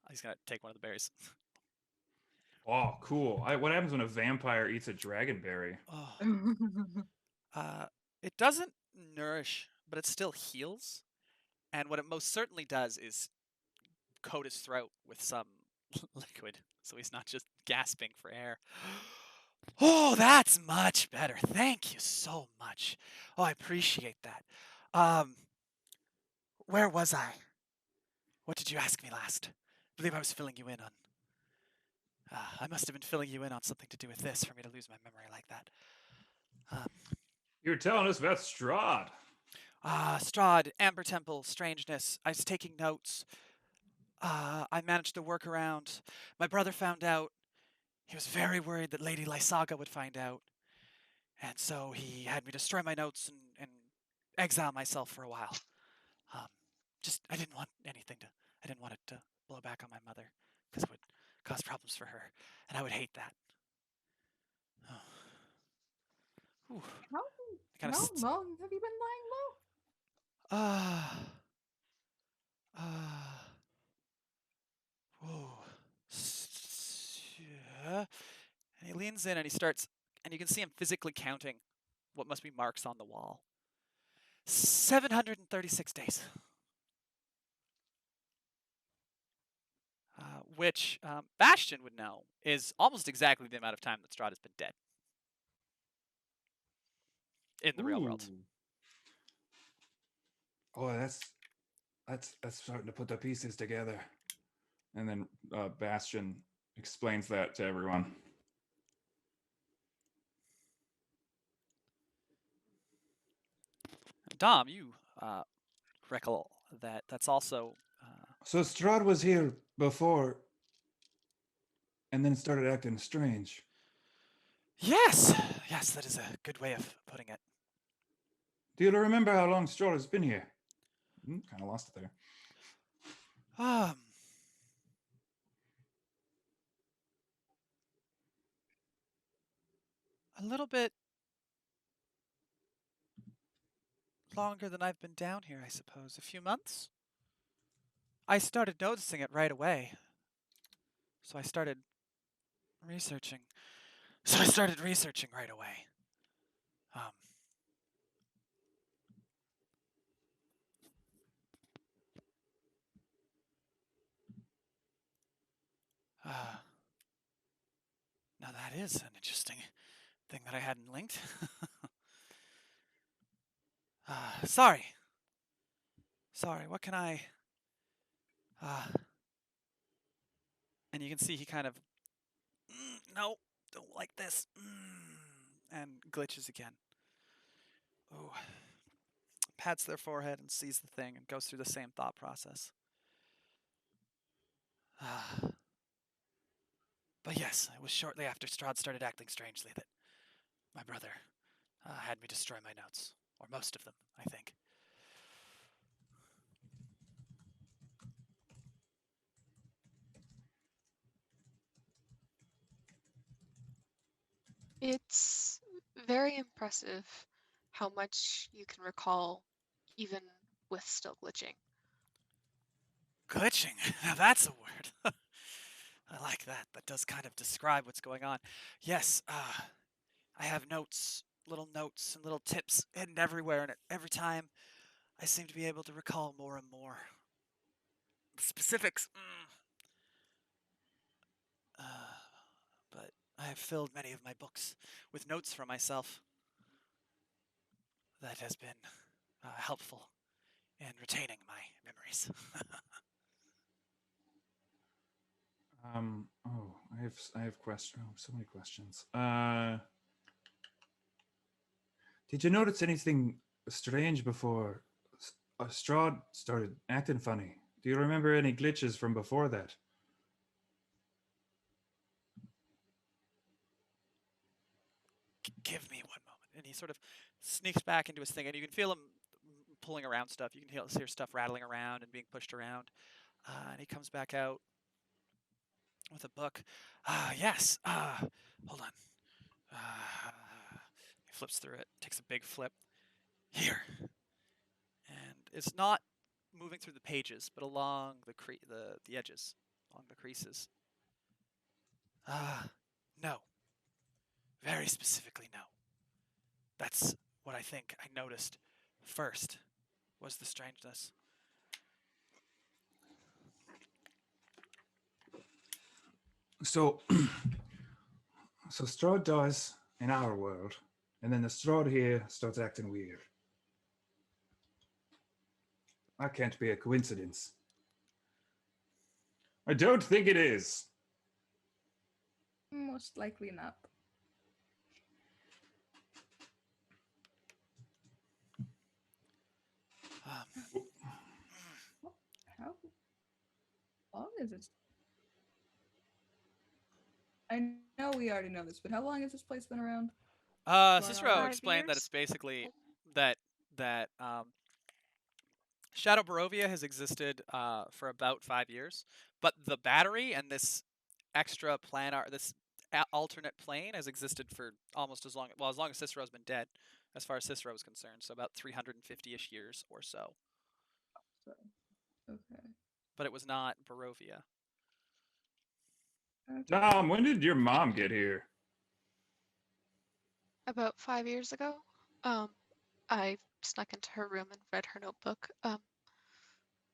He's gonna take one of the berries. Oh, cool. What happens when a vampire eats a dragonberry? It doesn't nourish, but it still heals. And what it most certainly does is coat his throat with some liquid, so he's not just gasping for air. Oh, that's much better. Thank you so much. Oh, I appreciate that. Where was I? What did you ask me last? I believe I was filling you in on. I must have been filling you in on something to do with this for me to lose my memory like that. You're telling us about Strahd. Strahd, Amber Temple, strangeness. I was taking notes. I managed to work around. My brother found out. He was very worried that Lady Lysaga would find out. And so he had me destroy my notes and exile myself for a while. I didn't want I didn't want it to blow back on my mother, because it would cause problems for her, and I would hate that. Oh. How long have you been lying low? Whoa. And he leans in and he starts, and you can see him physically counting what must be marks on the wall. 736 days. Which Bastion would know is almost exactly the amount of time that Strahd has been dead in the real world. Oh, that's starting to put the pieces together. And then Bastion explains that to everyone. Dom, you recall that that's also. So Strahd was here before, and then started acting strange. Yes, yes, that is a good way of putting it. Do you remember how long Strahd has been here? Kind of lost it there. Um, a little bit longer than I've been down here, I suppose. A few months? I started noticing it right away. So I started researching. Right away. Um, uh, now that is an interesting thing that I hadn't linked. Sorry. Sorry, what can I... and you can see he kind of... no, don't like this. And glitches again. Ooh. Pats their forehead and sees the thing and goes through the same thought process. But yes, it was shortly after Strahd started acting strangely that my brother had me destroy my notes. Or most of them, I think. It's very impressive how much you can recall, even with still glitching. Glitching? Now that's a word. I like that. That does kind of describe what's going on. Yes, I have notes, little notes and little tips hidden everywhere, and every time I seem to be able to recall more and more. Specifics. But I have filled many of my books with notes from myself. That has been helpful in retaining my memories. Oh, I have questions. Oh, so many questions. Did you notice anything strange before Strahd started acting funny? Do you remember any glitches from before that? Give me one moment. And he sort of sneaks back into his thing, and you can feel him pulling around stuff. You can hear stuff rattling around and being pushed around. And he comes back out with a book. Yes. Hold on. He flips through it, takes a big flip. Here. And it's not moving through the pages, but along the edges, along the creases. No. Very specifically, no. That's what I think I noticed first, was the strangeness. So, so Strahd dies in our world, and then the Strahd here starts acting weird. That can't be a coincidence. I don't think it is. Most likely not. How long is this? I know we already know this, but how long has this place been around? Cicero 5 explained that it's years? basically that Shadow Barovia has existed for about 5 years, but the battery and this extra planar, this alternate plane has existed for almost as long, well, as long as Cicero's been dead, as far as Cicero is concerned, so about 350-ish years or so. So, okay. But it was not Barovia. Dom, when did your mom get here? About 5 years ago, I snuck into her room and read her notebook.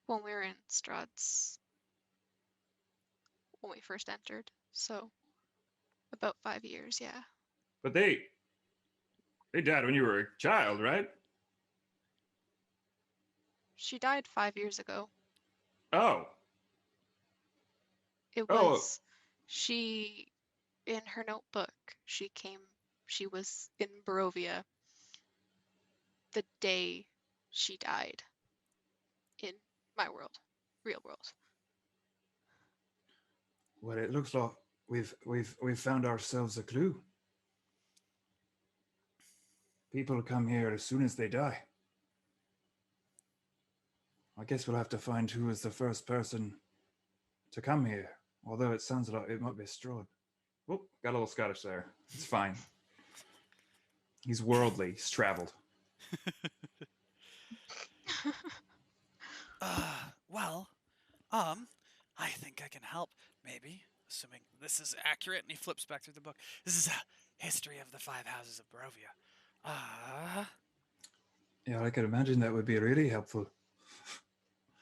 When we were in Strahd's, when we first entered. So about 5 years, yeah. But they died when you were a child, right? She died 5 years ago. Oh. It Oh. was she in her notebook. She was in Barovia the day she died in my world, real world. Well, it looks like we've found ourselves a clue. People come here as soon as they die. I guess we'll have to find who was the first person to come here. Although it sounds like it might be Strahd. Oh, got a little Scottish there. It's fine. He's worldly. He's traveled. Well, I think I can help, maybe, assuming this is accurate. And he flips back through the book. This is a history of the 5 houses of Barovia. Yeah, I could imagine that would be really helpful.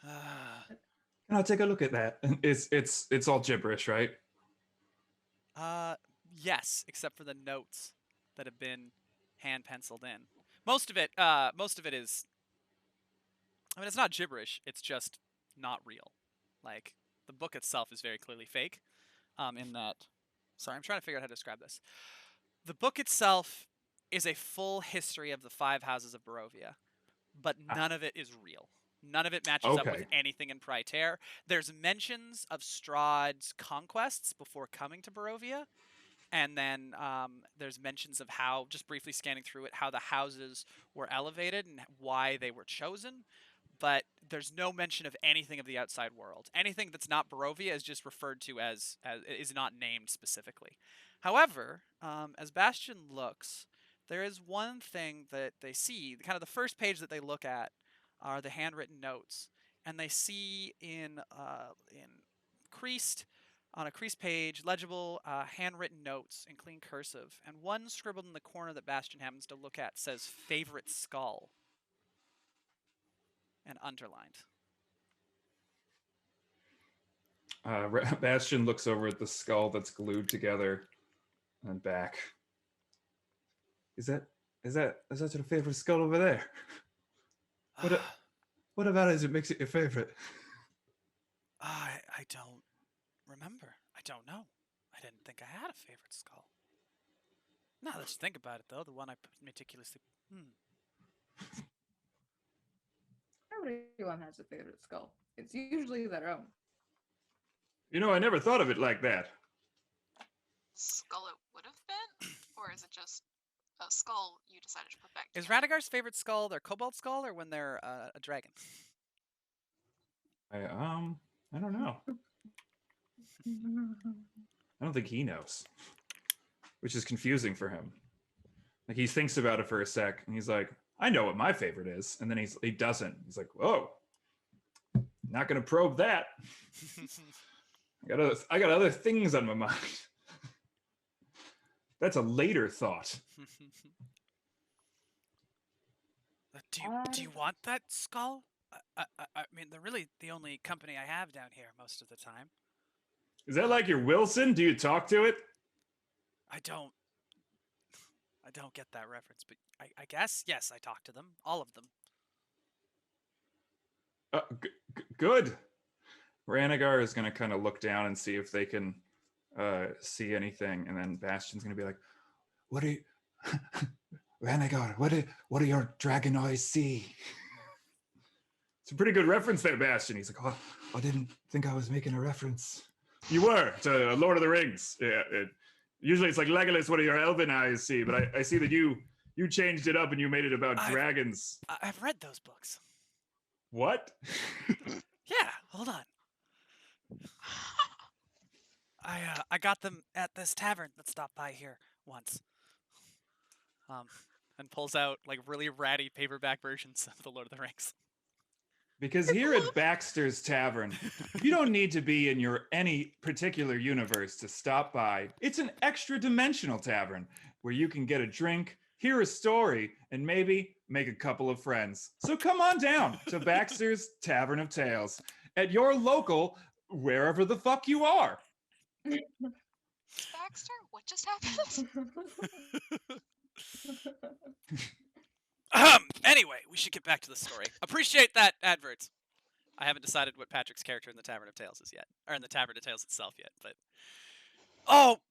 Can I take a look at that? It's all gibberish, right? Yes, except for the notes that have been hand penciled in. Most of it is. I mean, it's not gibberish. It's just not real. Like the book itself is very clearly fake. In that, sorry, I'm trying to figure out how to describe this. The book itself is a full history of the 5 houses of Barovia, but none of it is real. None of it matches up with anything in Praetor. There's mentions of Strahd's conquests before coming to Barovia, and then there's mentions of how, just briefly scanning through it, how the houses were elevated and why they were chosen. But there's no mention of anything of the outside world. Anything that's not Barovia is just referred to as is not named specifically. However, as Bastion looks, there is one thing that they see. Kind of the first page that they look at are the handwritten notes, and they see in creased on a creased page, legible handwritten notes in clean cursive, and one scribbled in the corner that Bastion happens to look at says "favorite skull" and underlined. Bastion looks over at the skull that's glued together and back. Is that your favorite skull over there? What about it? It makes it your favorite? I don't remember. I don't know. I didn't think I had a favorite skull. Now let's think about it, though. The one I meticulously. Everyone has a favorite skull. It's usually their own. You know, I never thought of it like that. Skull it would have been? Or is it just a skull you decided to put back Is together? Radagar's favorite skull their cobalt skull or when they're a dragon? I don't know. I don't think he knows, which is confusing for him. Like he thinks about it for a sec, and he's like, "I know what my favorite is," and then he doesn't. He's like, "Whoa, not gonna probe that. I got other things on my mind." That's a later thought. Do you want that skull? I mean, they're really the only company I have down here most of the time. Is that like your Wilson? Do you talk to it? I don't get that reference, but I guess, yes, I talk to them. All of them. Good. Ranagar is going to kind of look down and see if they can see anything, and then Bastion's going to be like, "What do you, Ranagar? What do your dragon eyes see?" It's a pretty good reference there, Bastion. He's like, "Oh, I didn't think I was making a reference." You were to Lord of the Rings. Yeah. Usually it's like Legolas, what do your elven eyes see? But I see that you changed it up and you made it about dragons. I've read those books. What? Yeah, hold on. I got them at this tavern that stopped by here once. And pulls out like really ratty paperback versions of the Lord of the Rings. Because here at Baxter's Tavern, you don't need to be in any particular universe to stop by. It's an extra dimensional tavern where you can get a drink, hear a story, and maybe make a couple of friends. So come on down to Baxter's Tavern of Tales at your local, wherever the fuck you are. Baxter, what just happened? Anyway, we should get back to the story. Appreciate that advert. I haven't decided what Patrick's character in the Tavern of Tales is yet, or in the Tavern of Tales itself yet. But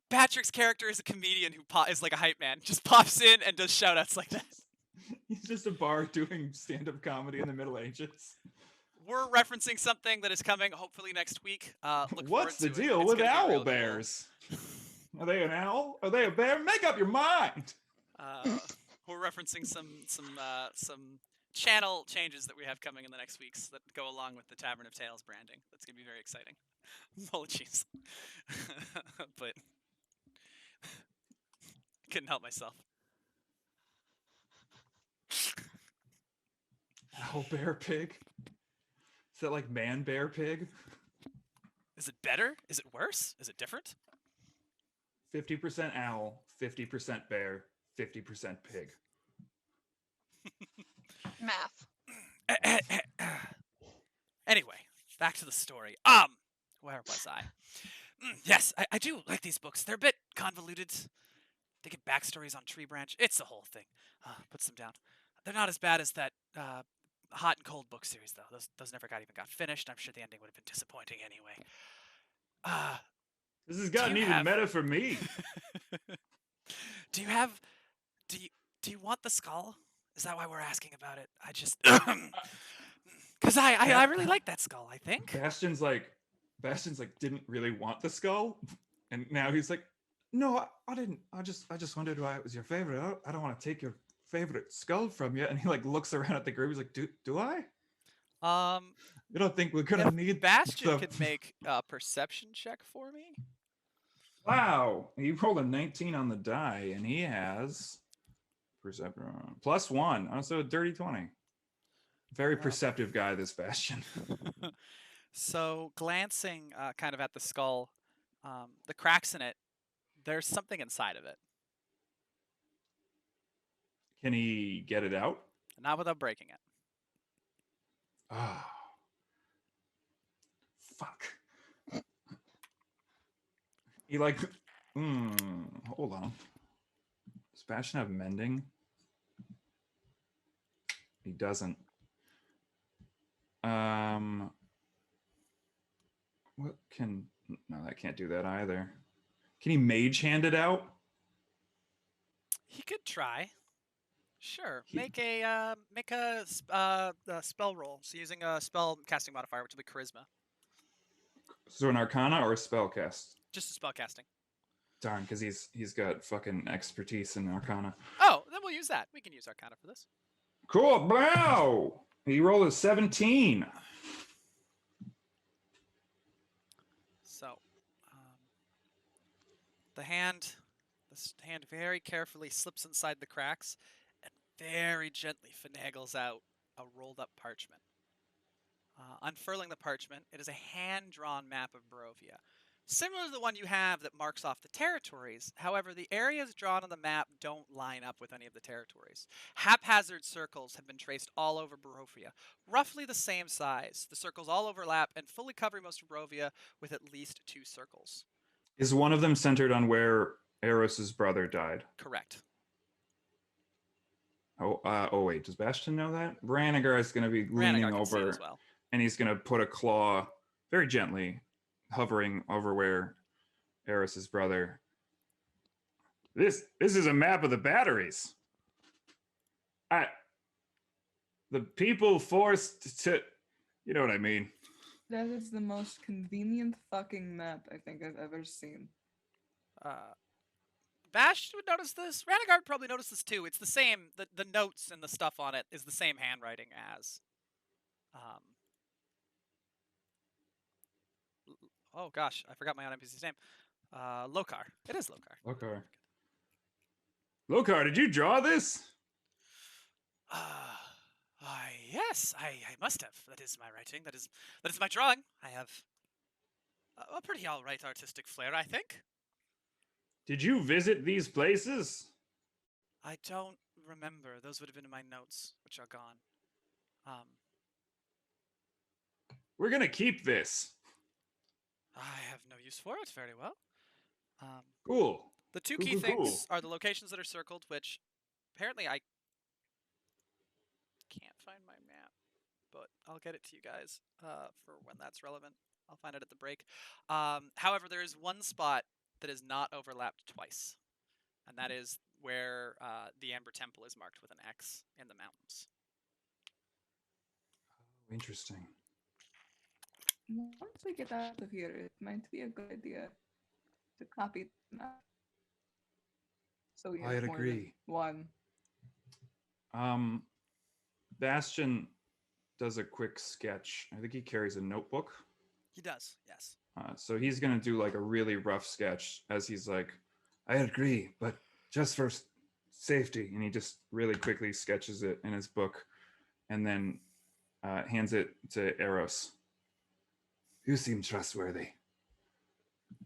Patrick's character is a comedian who is like a hype man, just pops in and does shout outs like that. He's just a bar doing stand-up comedy in the Middle Ages. We're referencing something that is coming hopefully next week. Look What's the forward to it. deal It's with gonna be owl real cool. bears? Are they an owl? Are they a bear? Make up your mind. We're referencing some channel changes that we have coming in the next weeks that go along with the Tavern of Tales branding. That's gonna be very exciting. Apologies, but couldn't help myself. Owl bear pig. Is that like man bear pig? Is it better? Is it worse? Is it different? 50% owl, 50% bear, 50% pig. Math. Anyway, back to the story. Where was I? Yes, I do like these books. They're a bit convoluted. They get backstories on Tree Branch. It's the whole thing. Puts them down. They're not as bad as that Hot and Cold book series, though. Those never even got finished. I'm sure the ending would have been disappointing anyway. This has gotten even meta for me. Do you want the skull? Is that why we're asking about it? I just because I really like that skull. I think Bastion's like didn't really want the skull, and now he's like, no, I didn't. I just wondered why it was your favorite. I don't want to take your favorite skull from you. And he like looks around at the group. He's like, do I? You don't think we're gonna need Bastion could make a perception check for me? Wow, he rolled a 19 on the die, and he has perception +1. Also a dirty 20. Very perceptive guy, this Bastion. So glancing kind of at the skull, the cracks in it, there's something inside of it. Can he get it out? Not without breaking it. Oh. Fuck. He like, hold on. Does Bastion have mending? He doesn't. What can, no, that can't do that either. Can he mage hand it out? He could try. Sure. Make a spell roll. So using a spell casting modifier, which will be charisma. So an arcana or a spell cast? Just a spell casting. Darn, because he's got fucking expertise in arcana. Oh, then we'll use that. We can use arcana for this. Cool. Wow. He rolled a 17. So, the hand very carefully slips inside the cracks and very gently finagles out a rolled up parchment. Unfurling the parchment, it is a hand-drawn map of Barovia. Similar to the one you have that marks off the territories, however, the areas drawn on the map don't line up with any of the territories. Haphazard circles have been traced all over Barovia, roughly the same size. The circles all overlap and fully cover most of Barovia with at least 2 circles. Is one of them centered on where Eros's brother died? Correct. Oh wait, does Bastion know that? Ranagar is going to be leaning over, as well. And he's going to put a claw very gently, hovering over where Eros's brother. This is a map of the batteries. The people forced to, you know what I mean. That is the most convenient fucking map I think I've ever seen. Bash would notice this. Ranagar probably noticed this too. It's the same. The notes and the stuff on it is the same handwriting as. Oh gosh, I forgot my own NPC's name. Lokar. It is Lokar. Lokar, did you draw this? Yes, I must have. That is my writing. That is my drawing. I have a pretty all right artistic flair, I think. Did you visit these places? I don't remember. Those would have been in my notes, which are gone. We're gonna keep this. I have no use for it. Very well. Cool. The two key things are the locations that are circled, which apparently I can't find my map, but I'll get it to you guys for when that's relevant. I'll find it at the break. However, there is one spot that is not overlapped twice, and that is where the Amber Temple is marked with an X in the mountains. Interesting. Once we get out of here, it might be a good idea to copy the map. So we have I'd more than agree. one. Bastion does a quick sketch. I think he carries a notebook. He does, yes. So he's going to do like a really rough sketch as he's like, I agree, but just for safety. And he just really quickly sketches it in his book and then hands it to Eros. You seem trustworthy.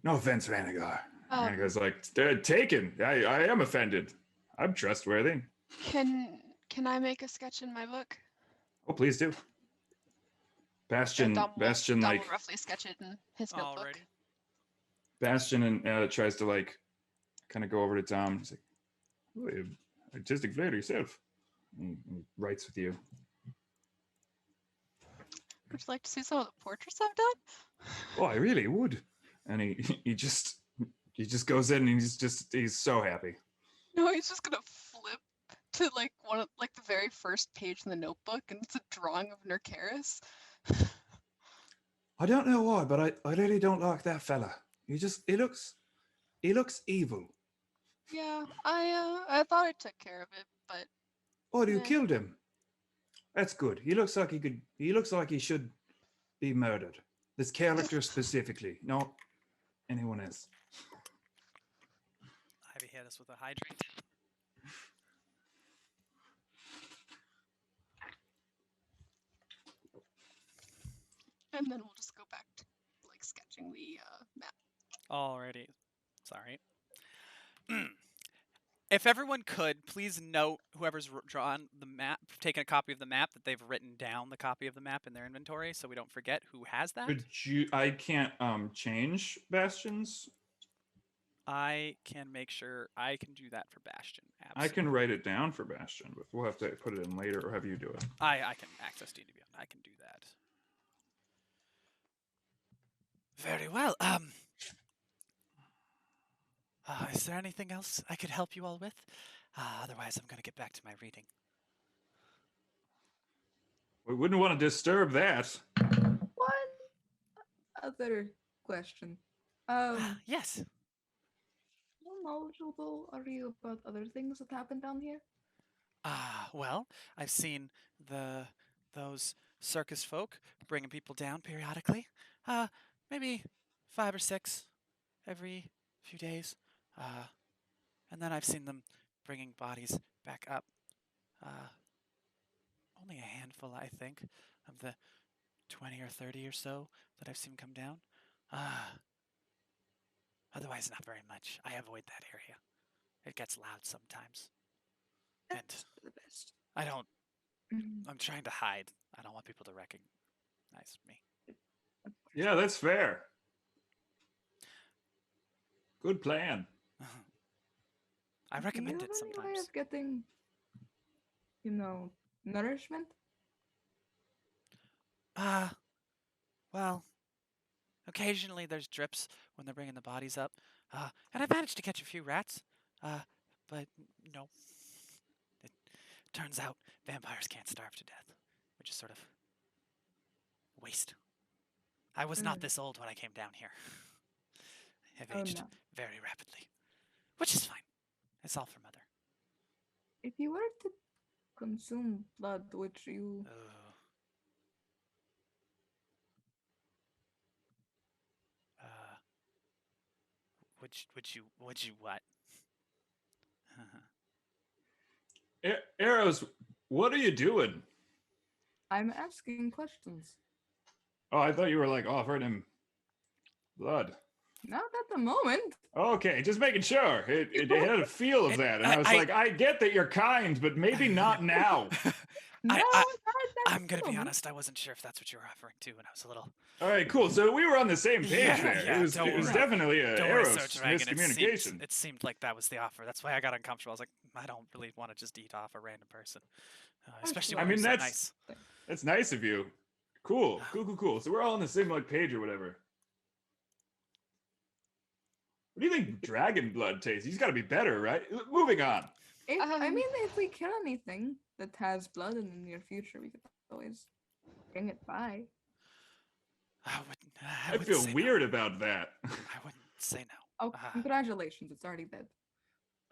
No offense, Ranagar. Ranagar's like, taken. I am offended. I'm trustworthy. Can I make a sketch in my book? Oh, please do. Bastion Dom will like roughly sketch it in his notebook. Alrighty. Bastion and tries to like kind of go over to Dom. He's like, oh, you're artistic flair yourself. He writes with you. Would you like to see some of the portraits I've done? Oh, I really would. And he just goes in and he's so happy. No, he's just gonna flip to like one of like the very first page in the notebook, and it's a drawing of Nercaris. I don't know why, but I really don't like that fella. He looks evil. Yeah, I thought I took care of it, but Oh, you Yeah. killed him. That's good. He looks like he should be murdered. This character specifically, not anyone else. Ivy hit us with a hydrant. and then we'll just go back to like sketching the map. Alrighty. Sorry. If everyone could, please note whoever's drawn the map, taken a copy of the map, that they've written down the copy of the map in their inventory so we don't forget who has that. I can't change Bastion's. I can make sure I can do that for Bastion. Absolutely. I can write it down for Bastion, but we'll have to put it in later or have you do it. I can access D&D Beyond. I can do that. Very well. Is there anything else I could help you all with? Otherwise, I'm going to get back to my reading. We wouldn't want to disturb that. One other question. Yes. How knowledgeable are you about other things that happen down here? Well, I've seen those circus folk bringing people down periodically. Maybe 5 or 6 every few days. And then I've seen them bringing bodies back up. Only a handful, I think, of the 20 or 30 or so that I've seen come down. Otherwise, not very much. I avoid that area. It gets loud sometimes. That's for the best. I don't. Mhm. I'm trying to hide. I don't want people to recognize me. Yeah, that's fair. Good plan. I recommend Do it you have any way sometimes. of getting, nourishment? Well, occasionally there's drips when they're bringing the bodies up. And I've managed to catch a few rats. But no. It turns out vampires can't starve to death, which is sort of waste. I was not this old when I came down here. I've Oh, aged no. very rapidly, which is fine. It's all for Mother. If you were to consume blood, would you? Would you what? Arrows, what are you doing? I'm asking questions. Oh, I thought you were like offering him blood. Not at the moment. Okay, just making sure. It had a feel of that. And I was like, I get that you're kind, but maybe not now. No, I- not at I'm the gonna be moment. honest. I wasn't sure if that's what you were offering to, and I was a little. All right, cool. So we were on the same page Yeah, there. yeah, it was don't worry. definitely a Don't worry, Eros Sir Dragon. miscommunication. It seemed like that was the offer. That's why I got uncomfortable. I was like, I don't really want to just eat off a random person, especially I when mean, they're so that's- nice. That's nice of you. Cool. So we're all on the same like page or whatever. What do you think dragon blood tastes? He's got to be better, right? Moving on. I Um, mean, if we kill anything that has blood in the near future, we could always bring it by. I I wouldn't feel say weird about that. No. I wouldn't say no. Oh, Ah. congratulations! It's already dead.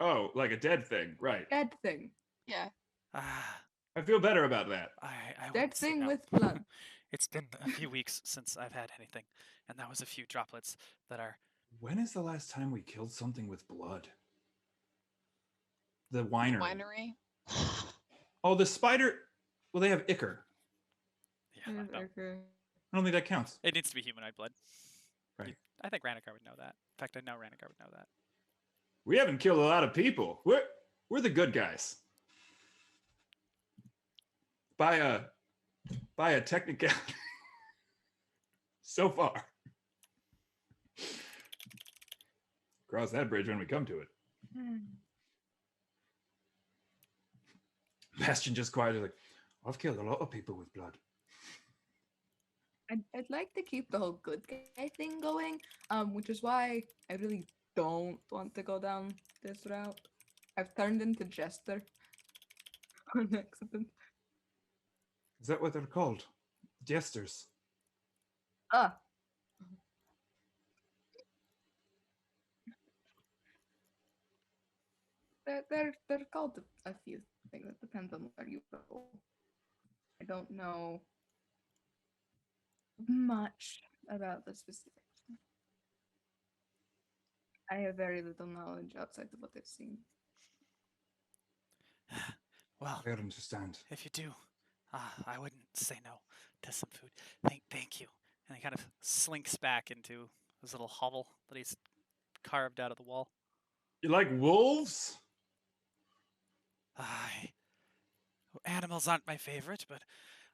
Oh, like a dead thing, right? Dead thing. yeah. I feel better about that. I Dead wouldn't say thing no. with blood. It's been a few weeks since I've had anything, and that was a few droplets that are. When is the last time we killed something with blood? The winery. Winery. Oh, the spider. Well, they have ichor. Yeah, no. Okay. I don't think that counts. It needs to be humanoid blood. Right. I think Ranigar would know that. In fact, I know Ranigar would know that. We haven't killed a lot of people. We're the good guys. By a technicality. So far. Cross that bridge when we come to it. Bastion just quietly like, I've killed a lot of people with blood. I'd like to keep the whole good guy thing going, which is why I really don't want to go down this route. I've turned into Jester on accident. Is that what they're called? Jesters. Ah. They're called a few things. It depends on where you go. I don't know much about the specifics. I have very little knowledge outside of what I've seen. Well, I understand. if you do, I wouldn't say no to some food. Thank you. And he kind of slinks back into his little hovel that he's carved out of the wall. You like wolves? Animals aren't my favorite, but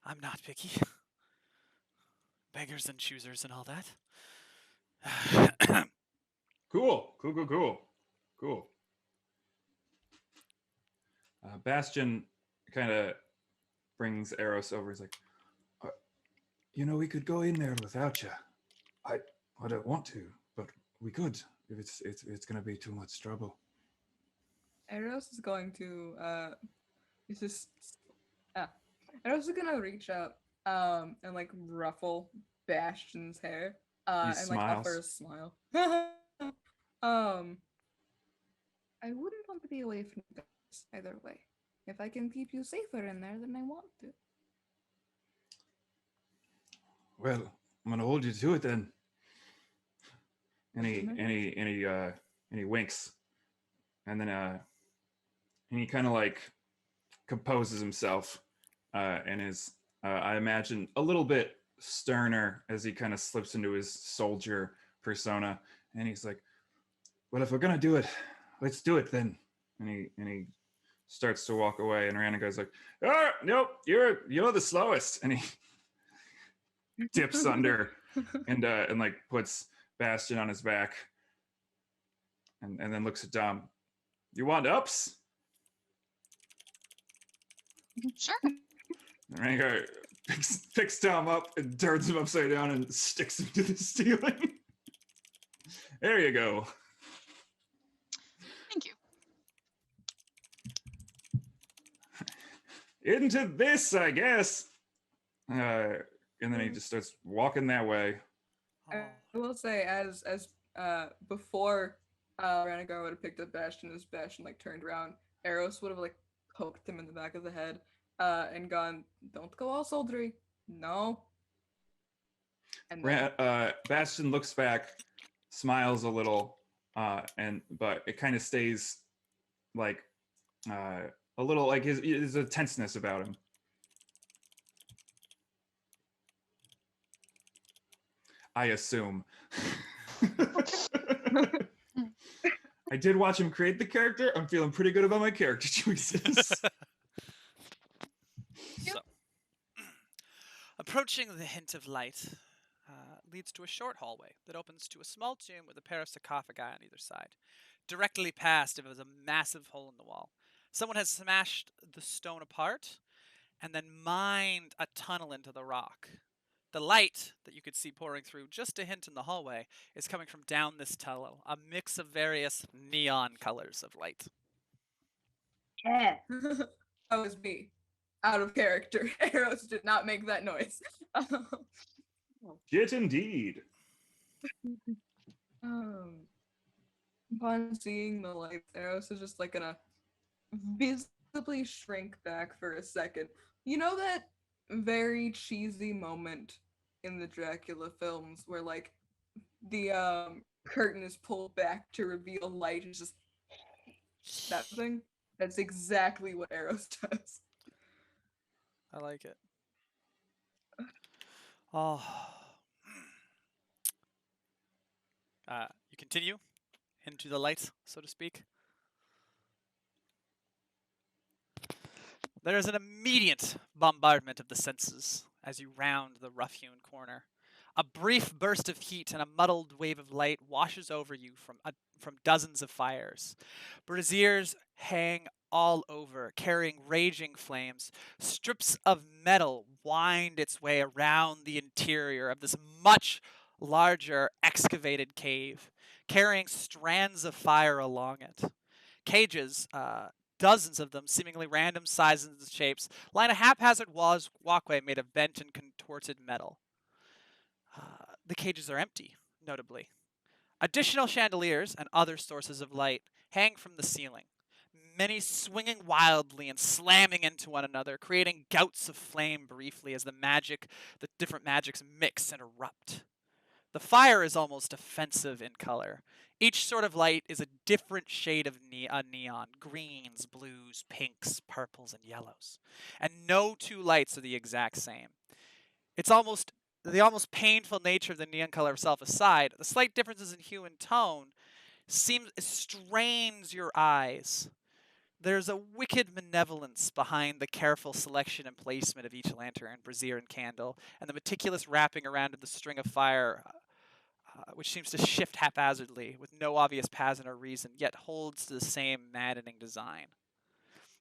I'm not picky. Beggars and choosers and all that. Cool. Bastion kind of brings Eros over. He's like, we could go in there without you. I don't want to, but we could if it's gonna be too much trouble. Eros is going to Eros is gonna reach up and like ruffle Bastion's hair and like offer a smile. I wouldn't want to be away from you guys either way. If I can keep you safer in there, then I want to. Well, I'm gonna hold you to it then. And he winks, and then and he kind of like composes himself, and is I imagine a little bit sterner as he kind of slips into his soldier persona, and he's like, "Well, if we're gonna do it, let's do it then." And he starts to walk away, and Ranigar's like, "Oh, nope, you're the slowest," and he dips under and like puts Bastion on his back, and then looks at Dom. You want ups? Sure. And Rhaegar picks Dom up and turns him upside down and sticks him to the ceiling. There you go. Thank you. Into this, I guess. And then he just starts walking that way. I will say, as before Ranigar would have picked up Bastion, as Bastion like turned around, Eros would have like poked him in the back of the head and gone, "Don't go all soldiery, no." And then, Bastion looks back, smiles a little, but it kind of stays like a little like there's a tenseness about him. I assume. I did watch him create the character. I'm feeling pretty good about my character choices. So, approaching the hint of light leads to a short hallway that opens to a small tomb with a pair of sarcophagi on either side. Directly past it was a massive hole in the wall. Someone has smashed the stone apart and then mined a tunnel into the rock. The light that you could see pouring through just a hint in the hallway is coming from down this tunnel, a mix of various neon colors of light. Yeah. That was me. Out of character. Eros did not make that noise. Shit indeed. Upon seeing the lights, Eros is just like gonna visibly shrink back for a second. You know that very cheesy moment in the Dracula films where like the curtain is pulled back to reveal light is just that thing? That's exactly what Eros does. I like it. Oh. You continue into the light, so to speak. There is an immediate bombardment of the senses as you round the rough-hewn corner. A brief burst of heat and a muddled wave of light washes over you from dozens of fires. Braziers hang all over, carrying raging flames. Strips of metal wind its way around the interior of this much larger excavated cave, carrying strands of fire along it. Cages, dozens of them, seemingly random sizes and shapes, line a haphazard walkway made of bent and contorted metal. The cages are empty, notably. Additional chandeliers and other sources of light hang from the ceiling, many swinging wildly and slamming into one another, creating gouts of flame briefly as the different magics mix and erupt. The fire is almost offensive in color. Each sort of light is a different shade of neon, greens, blues, pinks, purples, and yellows. And no two lights are the exact same. The almost painful nature of the neon color itself aside, the slight differences in hue and tone strains your eyes. There's a wicked malevolence behind the careful selection and placement of each lantern, brazier, and candle, and the meticulous wrapping around of the string of fire, which seems to shift haphazardly with no obvious pattern or reason, yet holds to the same maddening design.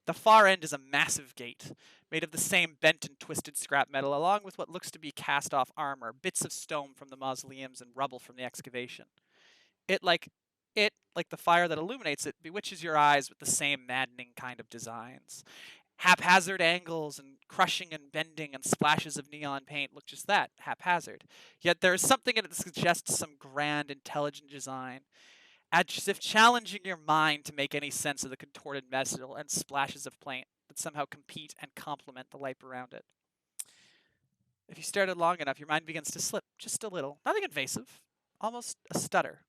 The far end is a massive gate, made of the same bent and twisted scrap metal, along with what looks to be cast-off armor, bits of stone from the mausoleums, and rubble from the excavation. It, like the fire that illuminates it, bewitches your eyes with the same maddening kind of designs. Haphazard angles and crushing and bending and splashes of neon paint look just that, haphazard. Yet there is something in it that suggests some grand, intelligent design, as if challenging your mind to make any sense of the contorted metal and splashes of paint that somehow compete and complement the light around it. If you stare at it long enough, your mind begins to slip just a little. Nothing invasive, almost a stutter.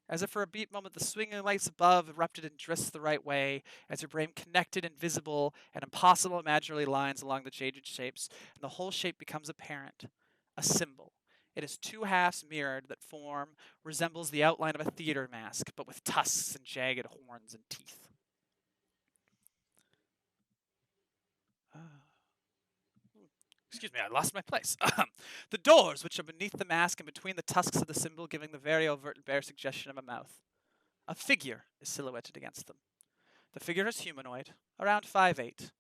As if for a brief moment the swinging lights above erupted and drifts the right way, as your brain connected invisible and impossible imaginary lines along the jaded shapes, and the whole shape becomes apparent. A symbol. It is two halves mirrored that resembles the outline of a theater mask, but with tusks and jagged horns and teeth. Excuse me, I lost my place. The doors, which are beneath the mask and between the tusks of the symbol, giving the very overt and bare suggestion of a mouth. A figure is silhouetted against them. The figure is humanoid, around 5'8".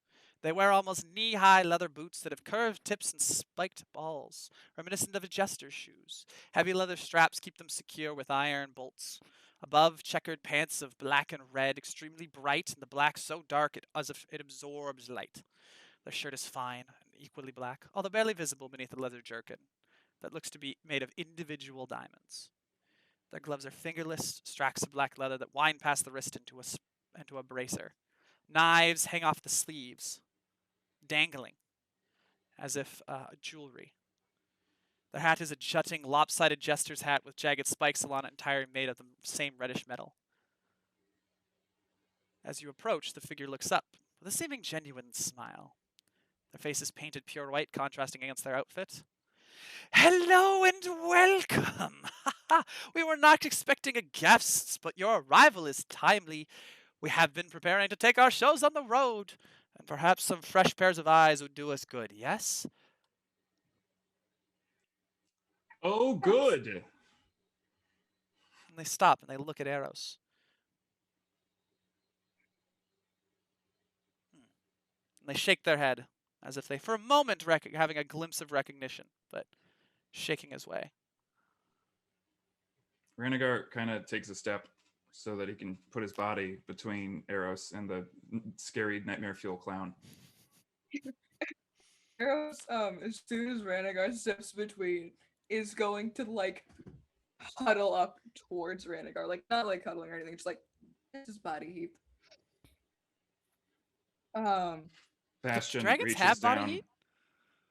They wear almost knee-high leather boots that have curved tips and spiked balls, reminiscent of a jester's shoes. Heavy leather straps keep them secure with iron bolts. Above, checkered pants of black and red, extremely bright, and the black so dark as if it absorbs light. Their shirt is fine and equally black, although barely visible beneath the leather jerkin that looks to be made of individual diamonds. Their gloves are fingerless, stracks of black leather that wind past the wrist into a bracer. Knives hang off the sleeves, dangling, as if jewelry. Their hat is a jutting, lopsided jester's hat with jagged spikes along it, entirely made of the same reddish metal. As you approach, the figure looks up with a seeming genuine smile. Their face is painted pure white, contrasting against their outfit. Hello and welcome! We were not expecting a guest, but your arrival is timely. We have been preparing to take our shows on the road, and perhaps some fresh pairs of eyes would do us good, yes? Oh, good. And they stop and they look at Eros. And they shake their head, as if they, for a moment, having a glimpse of recognition, but shaking his way. Renigar kind of takes a step so that he can put his body between Eros and the scary nightmare fuel clown. Eros, as soon as Ranagar steps between, is going to like huddle up towards Ranagar, like not like cuddling or anything, just like his body heap. Bastion dragons reaches have body down. heat?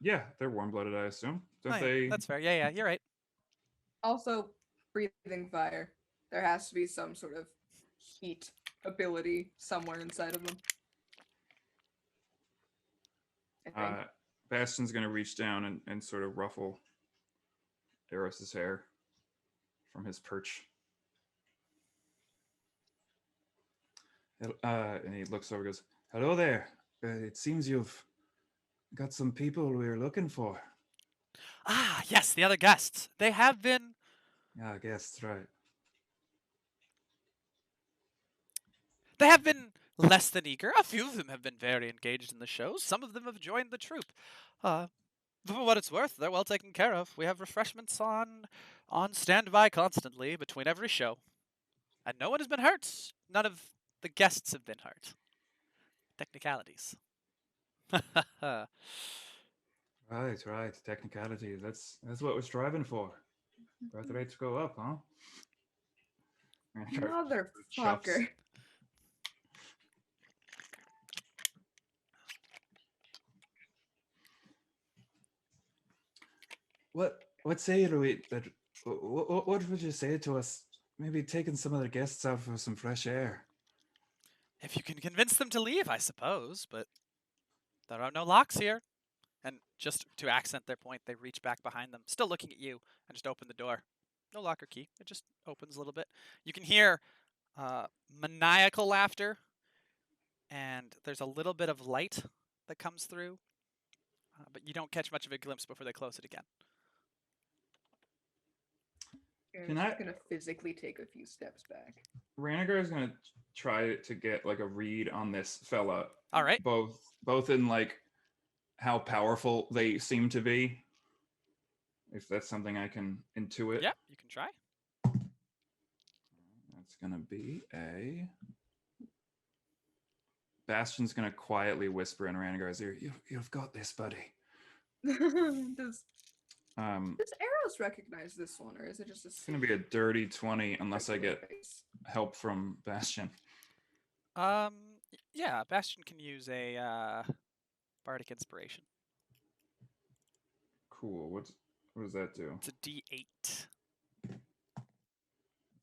Yeah, they're warm-blooded, I assume. Don't Oh, yeah, they? that's fair. Yeah, you're right. Also, breathing fire. There has to be some sort of heat ability somewhere inside of them. I think. Bastion's going to reach down and sort of ruffle Eros's hair from his perch. And he looks over and goes, "Hello there. It seems you've got some people we were looking for." Ah, yes, the other guests. They have been. Yeah, I guess that's right. They have been less than eager. A few of them have been very engaged in the shows. Some of them have joined the troupe. For what it's worth, they're well taken care of. We have refreshments on standby constantly between every show. And no one has been hurt. None of the guests have been hurt. Technicalities. Right. Technicality. That's what we're striving for. Birth rates go up, huh? Motherfucker. What say you, we that? What would you say to us? Maybe taking some of the guests out for some fresh air. If you can convince them to leave, I suppose, but there are no locks here. And just to accent their point, they reach back behind them, still looking at you, and just open the door. No lock or key. It just opens a little bit. You can hear maniacal laughter, and there's a little bit of light that comes through, but you don't catch much of a glimpse before they close it again. I'm just gonna physically take a few steps back. Ranigar is gonna try to get like a read on this fella. All right. Both in like how powerful they seem to be. If that's something I can intuit. Yeah, you can try. That's gonna be a. Bastion's gonna quietly whisper in Ranigar's ear, "You've got this, buddy." Does Does Eros recognize this one, or is it just a? It's gonna be a dirty 20 unless I get help from Bastion. Yeah, Bastion can use a bardic inspiration. Cool. What does that do? It's a D8. It's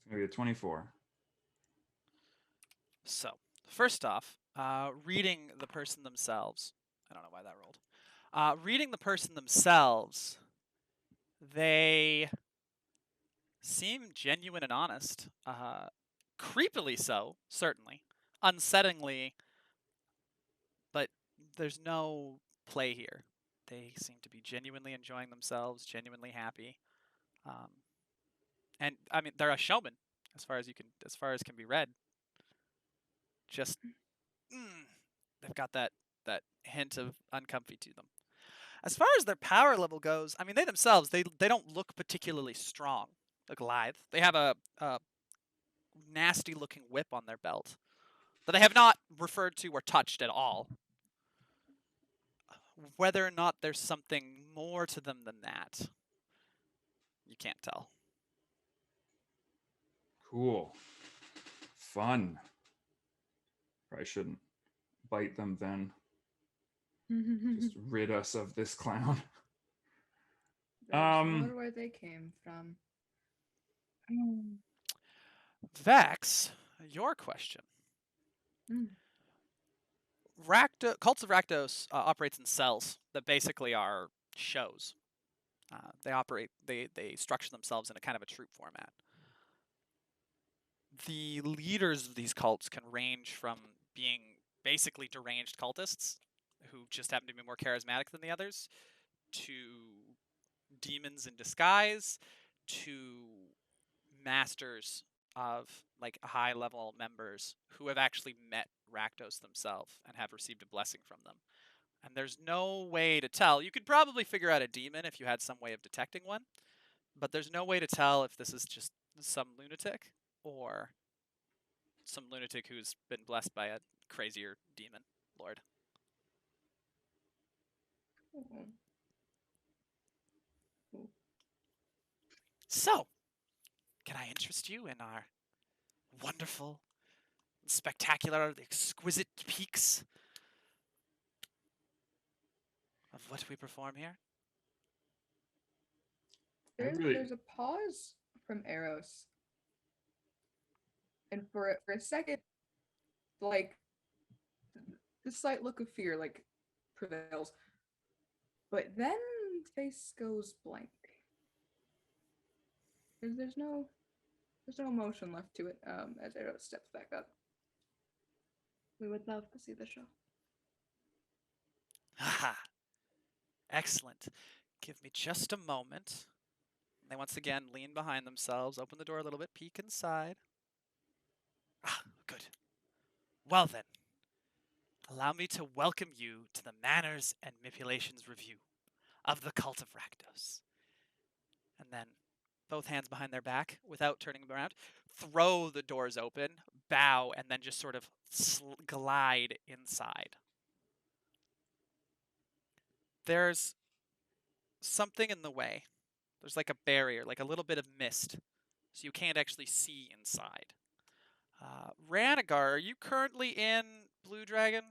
gonna be a 24. So, first off, reading the person themselves. I don't know why that rolled. Reading the person themselves, they seem genuine and honest. Creepily so, certainly. Unsettlingly, but there's no play here. They seem to be genuinely enjoying themselves, genuinely happy. And I mean, they're a showman as far as can be read. Just they've got that hint of uncomfy to them. As far as their power level goes, I mean, they themselves they don't look particularly strong, like lithe. They have a nasty looking whip on their belt that they have not referred to or touched at all. Whether or not there's something more to them than that, you can't tell. Cool. Fun. Probably shouldn't bite them then. Just rid us of this clown. Wonder where they came from. Vex, your question. Cults of Rakdos operates in cells that basically are shows. They structure themselves in a kind of a troop format. The leaders of these cults can range from being basically deranged cultists who just happen to be more charismatic than the others, to demons in disguise, to masters of like high-level members who have actually met Rakdos themselves and have received a blessing from them. And there's no way to tell. You could probably figure out a demon if you had some way of detecting one, but there's no way to tell if this is just some lunatic or some lunatic who's been blessed by a crazier demon lord. Cool. So, can I interest you in our wonderful, spectacular, the exquisite peaks of what we perform here? There's a pause from Eros. And for a second, like, the slight look of fear, like, prevails. But then face goes blank. There's no emotion left to it, as Eros steps back up. We would love to see the show. Haha. Excellent. Give me just a moment. They once again lean behind themselves, open the door a little bit, peek inside. Ah, good. Well then, allow me to welcome you to the Manners and Manipulations Review of the Cult of Rakdos. And then, both hands behind their back, without turning them around, throw the doors open, bow, and then just sort of glide inside. There's something in the way. There's like a barrier, like a little bit of mist, so you can't actually see inside. Ranagar, are you currently in Blue Dragon?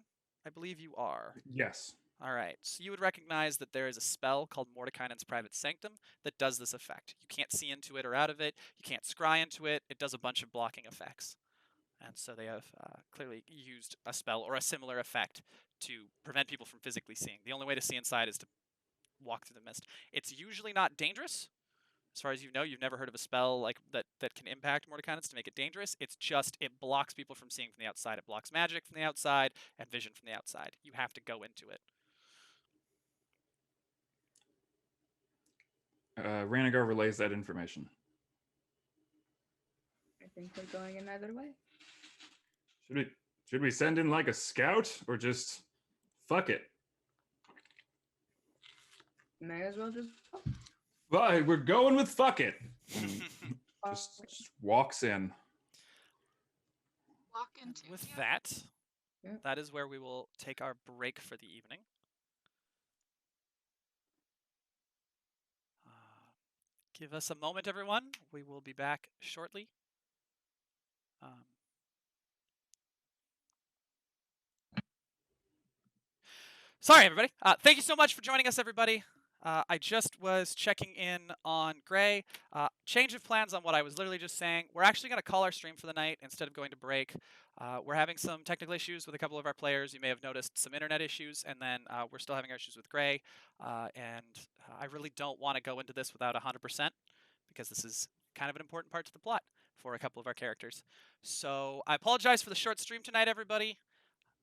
I believe you are. Yes. All right, so you would recognize that there is a spell called Mordekainen's Private Sanctum that does this effect. You can't see into it or out of it. You can't scry into it. It does a bunch of blocking effects. And so they have clearly used a spell or a similar effect to prevent people from physically seeing. The only way to see inside is to walk through the mist. It's usually not dangerous. As far as you know, you've never heard of a spell like that can impact Mordekainen's to make it dangerous. It's just it blocks people from seeing from the outside. It blocks magic from the outside and vision from the outside. You have to go into it. Ranagar relays that information. I think we're going in either way. Should we send in like a scout or just fuck it? May as well just. But we're going with fuck it. Just walks in. Walk into With yeah. that, Yep. that is where we will take our break for the evening. Give us a moment, everyone. We will be back shortly. Sorry, everybody. Thank you so much for joining us, everybody. I just was checking in on Gray. Change of plans on what I was literally just saying. We're actually going to call our stream for the night instead of going to break. We're having some technical issues with a couple of our players. You may have noticed some internet issues, and then we're still having our issues with Gray. And I really don't want to go into this without 100% because this is kind of an important part to the plot for a couple of our characters. So I apologize for the short stream tonight, everybody.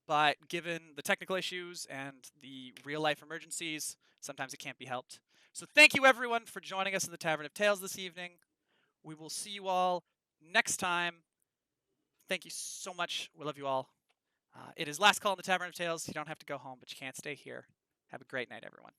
But given the technical issues and the real-life emergencies, sometimes it can't be helped. So thank you, everyone, for joining us in the Tavern of Tales this evening. We will see you all next time. Thank you so much. We love you all. It is last call in the Tavern of Tales. You don't have to go home, but you can't stay here. Have a great night, everyone.